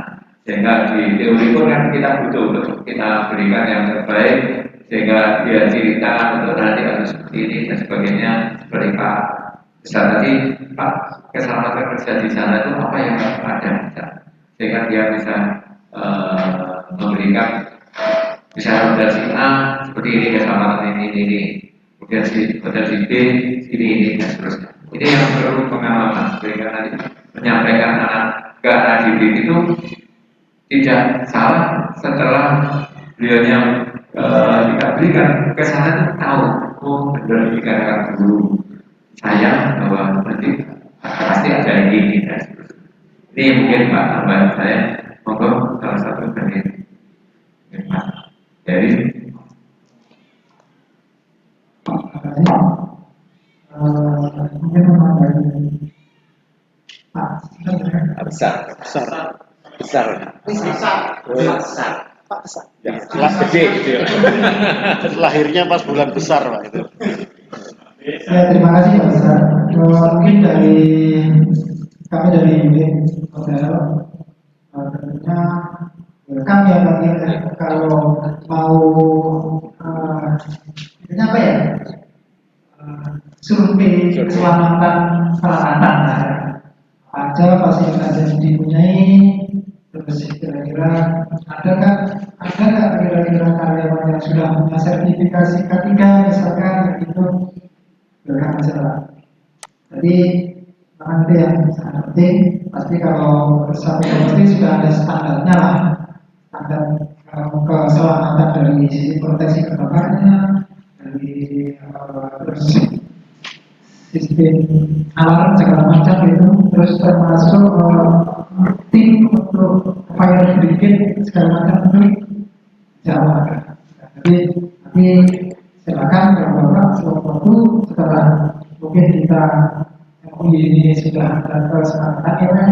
Sehingga di teori pun kan kita butuh untuk kita berikan yang terbaik, sehingga dia cerita untuk nanti harus seperti ini dan sebagainya. Seperti Pak Besar tadi, Pak keselamatan kerja di sana itu apa yang ada, sehingga dia bisa memberikan bisa hotel si A seperti ini keselamatan ini. Kemudian si hotel si B ini dan seterusnya. Ini yang perlu pengalaman, sehingga nanti menyampaikan anak ke anak didik itu tidak salah setelah beliaunya kita berikan ke sana itu tahu, oh benar dikatakan guru saya bahwa nanti pasti ada ini dan seterusnya. Ini mungkin Pak tambahan saya, monggo salah satu dari Pak dari mungkin memang dari Pak besar. Ya, gede gitu ya. Lahirnya pas bulan besar Pak itu. Ya, terima kasih Pak Besar. Mungkin dari kami dari unit hotel, tentunya welcome ya Pak ya, kalau mau ini apa ya, survei keselamatan peralatan ya. Ada fasilitas yang dipunyai, terus kira-kira ada nggak kira-kira karyawan yang sudah punya sertifikasi K3 misalkan gitu, belum masalah. Jadi nanti yang sangat penting pasti kalau satu pasti sudah ada standarnya lah, standar keselamatan dari sisi proteksi kebakarannya, dari terus sistem alarm segala macam itu, terus termasuk tim untuk fire brigade segala macam itu jalan. Jadi nanti silakan kalau bapak sewaktu setelah mungkin kita ini sudah ada kesempatan ya kan,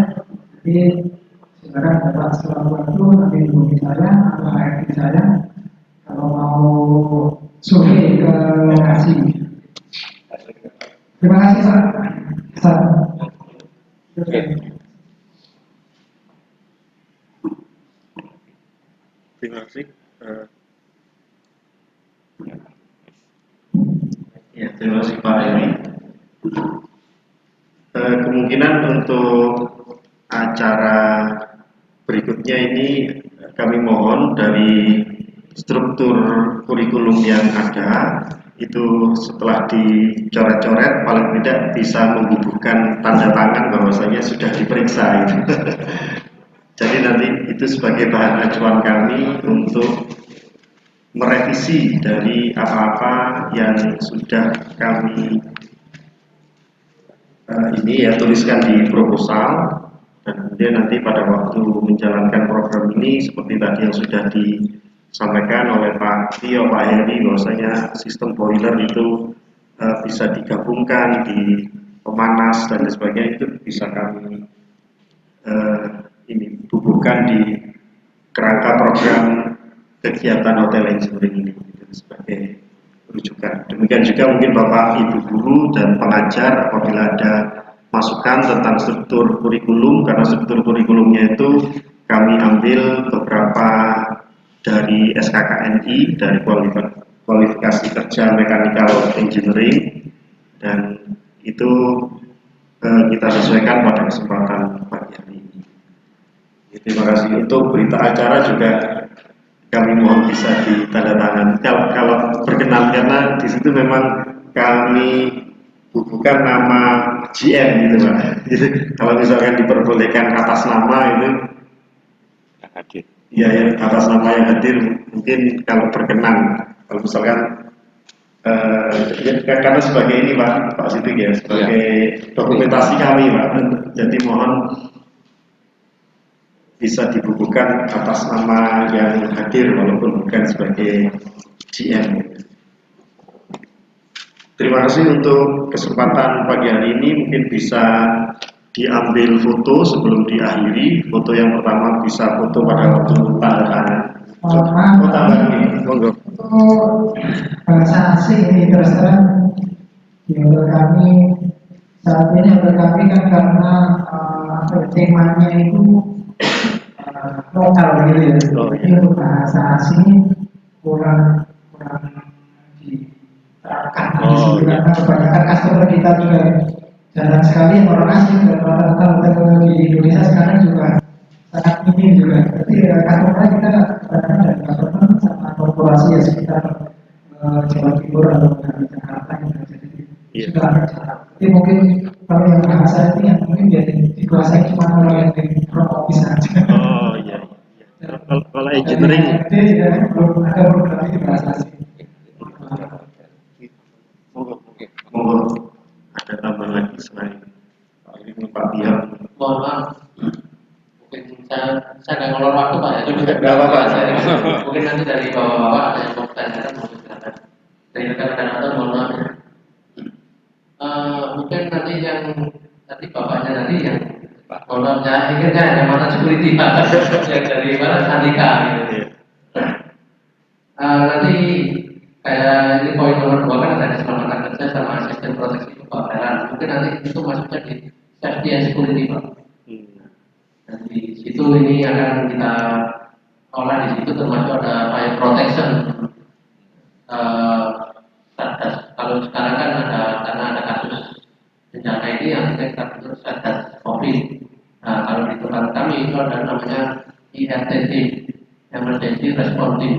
jadi silakan bapak sewaktu nanti hubungi saya atau HRD saya kalau mau survei ke lokasi. Terima kasih Pak. Terima kasih. Ya, terima kasih Pak Eri. Kemungkinan untuk acara berikutnya ini kami mohon dari struktur kurikulum yang ada itu setelah dicoret-coret paling tidak bisa membubuhkan tanda tangan bahwasanya sudah diperiksa itu. Jadi nanti itu sebagai bahan acuan kami untuk merevisi dari apa-apa yang sudah kami ini ya tuliskan di proposal, dan kemudian nanti pada waktu menjalankan program ini seperti tadi yang sudah disampaikan oleh Pak Tio, Pak Heri bahwasanya sistem boiler itu bisa digabungkan di pemanas dan lain sebagainya, itu bisa kami ini bubuhkan di kerangka program kegiatan hotel engineering ini sebagai rujukan. Demikian juga mungkin Bapak Ibu guru dan pengajar apabila ada masukan tentang struktur kurikulum, karena struktur kurikulumnya itu kami ambil beberapa dari SKKNI, dari kualifikasi kerja mechanical engineering, dan itu kita sesuaikan pada kesempatan pagi hari ini. Terima kasih. Untuk berita acara juga kami mohon bisa ditandatangani kalau berkenan, karena di situ memang kami bukan nama GM gitu Pak. Jadi kalau misalkan diperbolehkan atas nama itu hadir. Ya, atas nama yang hadir mungkin kalau berkenan. Kalau misalkan ya, karena sebagai ini Pak Sidik ya, sebagai dokumentasi kami Pak. Jadi mohon bisa dibukukan atas nama yang hadir walaupun bukan sebagai GM. Terima kasih untuk kesempatan pagi hari ini. Mungkin bisa diambil foto sebelum diakhiri. Foto yang pertama bisa foto pada waktu tanda tangan. Monggo. Untuk bahasa asing ini terus terang di hotel kami saat ini, hotel kami kan karena temanya itu lokal gitu ya. Jadi untuk bahasa asing kurang diterapkan di sini karena kebanyakan customer kita juga jarang sekali yang orang asing, dan rata-rata hotel di Indonesia sekarang juga sangat minim juga. Jadi customer kita kadang-kadang dari customer sama korporasi ya sekitar Jawa Timur atau dari Jakarta yang terjadi sudah ada jarang. Jadi mungkin kalau yang bahasa ini yang mungkin jadi dikuasai cuma orang yang dari front office saja. Oh iya. Kalau engineering belum ada program ini bahasa asing. monggo ada tambahan lagi selain ini Pak Biar. Mohon maaf, mungkin saya nggak ngelor waktu Pak ya. Nggak apa-apa. Mungkin nanti dari bapak-bapak ada yang mau bertanya, mungkin silakan. Dari rekan-rekan atau mohon maaf ya. Mungkin nanti yang tadi bapaknya tadi yang mohon maaf, saya ingatnya yang mana security Pak, yang dari mana Andika gitu. informasi kebakaran. Mungkin nanti itu masuknya di safety and security, Pak. Dan di situ ini akan kita olah di situ, termasuk ada fire protection. Kalau sekarang kan ada, karena ada kasus bencana ini yang kita bentuk satgas COVID. Nah, kalau di tempat kami itu ada namanya IRTT, Emergency Response Team.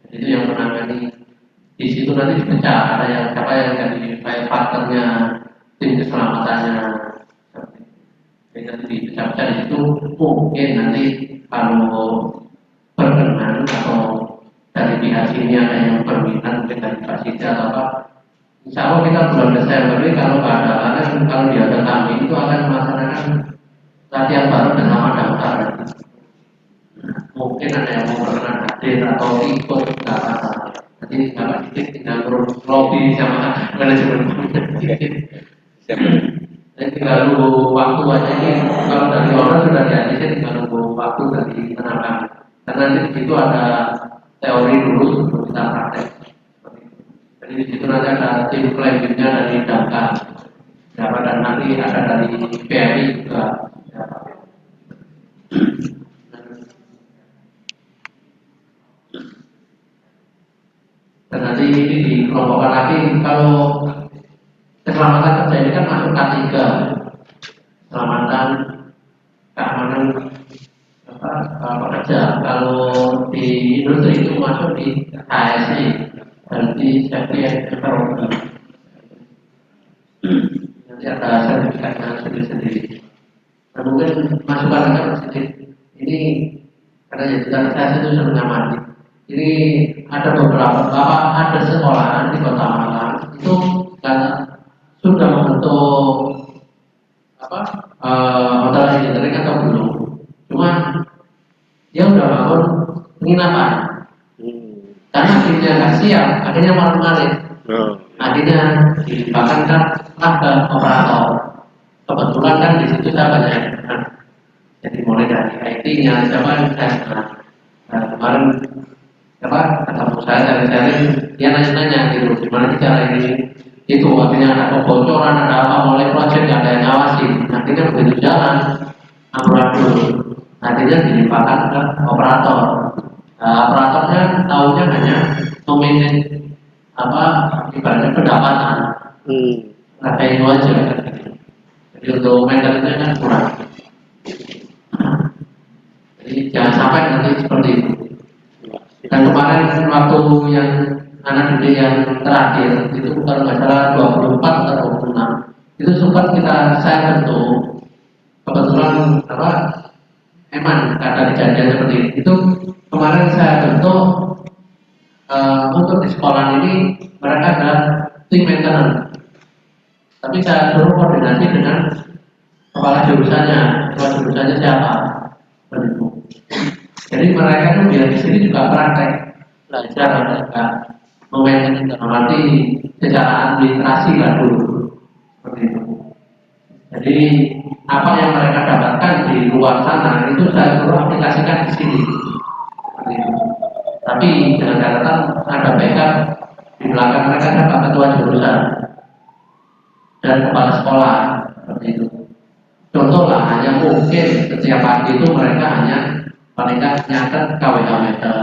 Jadi itu yang menangani. Di situ nanti dipecah, ada yang siapa yang jadi firefighternya, tim keselamatannya. Jadi nanti dipecah-pecah di situ. Mungkin nanti kalau berkenan atau dari pihak sini ada yang berminat mungkin dari fasilitas atau apa, insya Allah kita bulan Desember ini kalau ada, karena kalau di ada kami itu akan melaksanakan latihan baru bersama daftar. Mungkin ada yang mau berkenan hadir atau ikut, nggak apa-apa. Nanti kalau sedikit tinggal turun lobby sama manajemen. Jadi tinggal nunggu waktu aja ini. Kalau dari orang sudah diajukan, tinggal nunggu waktu dari tenaga. Karena nanti di situ ada teori dulu sebelum kita praktek. Jadi di situ nanti ada tim planning-nya dari Dhaka, dan nanti ada dari PMI juga. Dan nanti ini dikelompokkan lagi, kalau keselamatan kerja ini kan masuk K3, keselamatan keamanan pekerja. Kalau di industri itu masuk di HSI dan di safety and environment. Nanti ada sertifikatnya sendiri-sendiri. Nah, mungkin masukan aja sedikit. Ini karena ya digitalisasi itu sudah mati. Ini ada beberapa, ada sekolah di Kota Malang itu sudah membentuk hotel engineering atau belum. Cuma dia udah bangun penginapan. Karena akhirnya nggak siap, akhirnya malu-malu. Akhirnya dibahkan ke operator. Kebetulan kan di situ saya banyak. Jadi mulai dari IT-nya, siapa yang saya kemarin ketemu saya cari-cari, dia nanya-nanya gitu, gimana cara ini itu, artinya ada kebocoran, ada apa, mulai project nggak ada yang ngawasi. Akhirnya begitu jalan amburadul, akhirnya dilimpahkan ke operator. Operatornya tahunya hanya memaintain ibaratnya pendapatan, nah kayak itu aja. Jadi untuk maintenance-nya kan kurang. Jadi jangan sampai nanti seperti itu. Dan kemarin waktu yang anak didik yang terakhir itu kalau nggak salah 24 atau 26 itu sempat saya bentuk, kebetulan emang ada kejadian seperti itu. Kemarin saya bentuk untuk di sekolah ini mereka ada tim maintenance, tapi saya suruh koordinasi dengan kepala jurusannya siapa. Jadi mereka itu biar di sini juga praktek belajar mereka memainkan dalam secara administrasi lah dulu seperti itu. Jadi apa yang mereka dapatkan di luar sana itu saya suruh aplikasikan di sini. Seperti itu. Tapi dengan catatan ada backup di belakang mereka ada ketua jurusan dan kepala sekolah seperti itu. Contoh lah, hanya mungkin setiap pagi itu mereka hanya paling nggak nyatet KWH meter,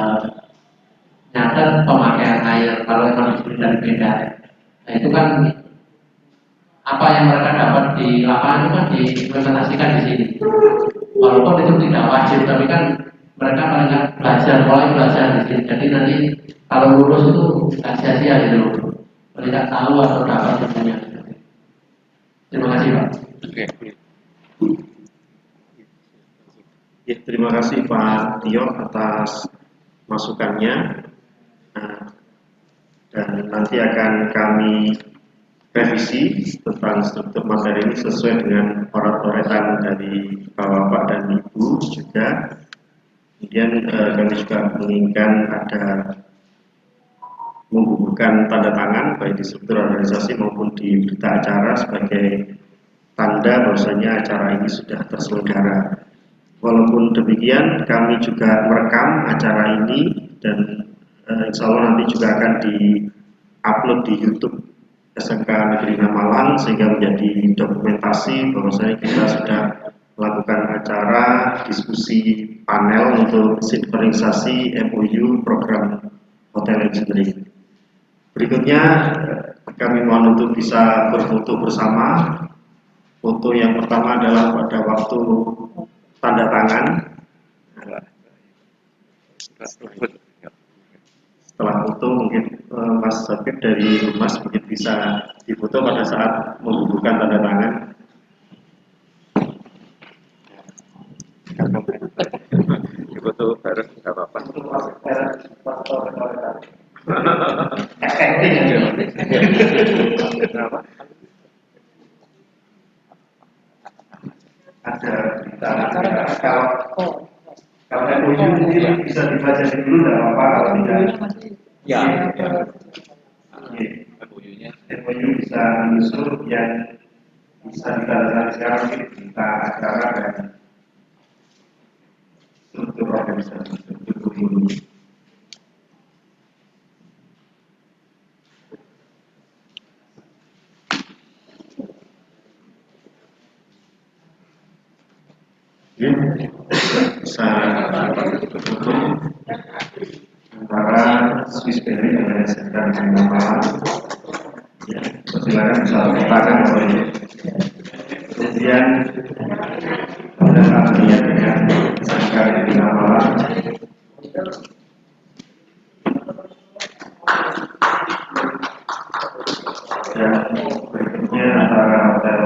nyatet pemakaian air kalau memang disini dari beda. Nah itu kan apa yang mereka dapat di lapangan itu kan diimplementasikan di sini. Walaupun itu tidak wajib, tapi kan mereka paling nggak mulai belajar di sini. Jadi nanti kalau lulus itu nggak sia-sia gitu, mereka tahu atau dapat ilmunya. Terima kasih Pak. Ya, terima kasih Pak Tio atas masukannya. Dan nanti akan kami revisi tentang struktur materi ini sesuai dengan oratoretan dari Bapak dan Ibu juga. Kemudian kami juga menginginkan ada membubuhkan tanda tangan baik di struktur organisasi maupun di berita acara sebagai tanda bahwasanya acara ini sudah terselenggara. Walaupun demikian, kami juga merekam acara ini dan insya Allah nanti juga akan di-upload di YouTube SMK Negeri Malang sehingga menjadi dokumentasi bahwasanya kita sudah melakukan acara diskusi panel untuk sinkronisasi MOU program Hotel Engineering. Berikutnya kami mohon untuk bisa berfoto bersama. Foto yang pertama adalah pada waktu tanda tangan. Setelah foto mungkin Mas Habib dari Humas mungkin bisa difoto pada saat membubuhkan tanda tangan. Foto bareng nggak apa-apa. Ada berita kalau MOU mungkin bisa dibaca dulu tidak apa-apa kalau tidak. Ya. MOU bisa menyusul yang bisa ditandatangani sekarang mungkin berita acara dan struktur organisasi struktur ini. Bisa untuk antara Swiss Berry dan SMK Negeri Malang. Ya, silakan bisa tangan oleh kemudian pada saatnya dengan SMK Negeri Malang. Dan berikutnya antara Hotel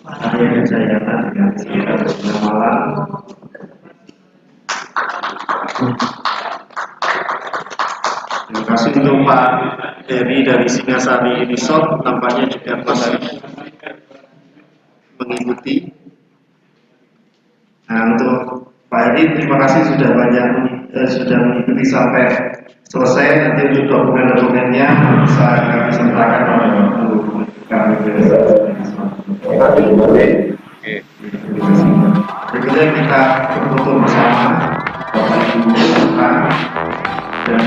Arya Jayana dengan SMK Negeri Malang. Terima kasih untuk Pak Heri dari Singasari Resort, nampaknya juga masih mengikuti. Nah, untuk Pak Heri terima kasih sudah sudah mengikuti sampai selesai. Nanti untuk dokumen-dokumennya bisa kami sertakan pada waktu kami berikutnya kita berfoto bersama Bapak Ibu dan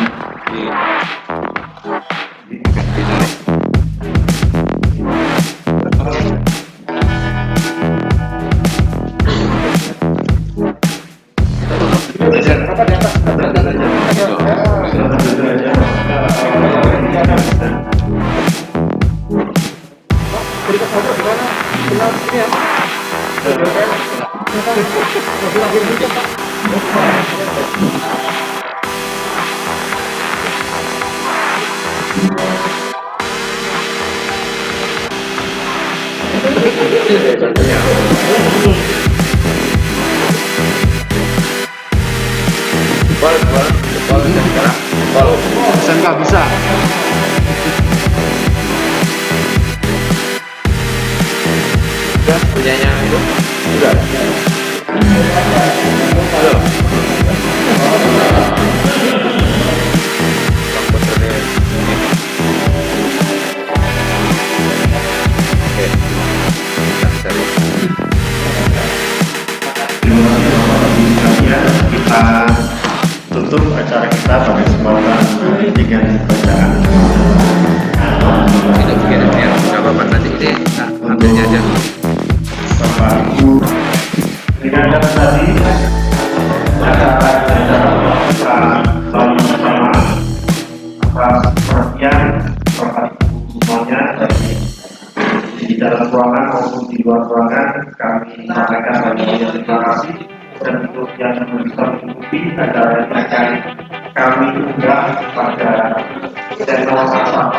SMK bisa. Sudah punyanya itu? Sudah. Halo. Komputernya ini. Oke. Kita tutup acara kita pada kesempatan dengan bacaan. Itu begini ya, nggak apa-apa nanti ini ambilnya aja. Bapak Ibu, dengan data tadi acara kita selalu bersama atas perhatian Bapak Ibu semuanya di dalam ruangan maupun di luar ruangan. Kami sampaikan banyak terima kasih. Dan untuk yang bisa mengikuti acara ini akan kami unggah pada channel WhatsApp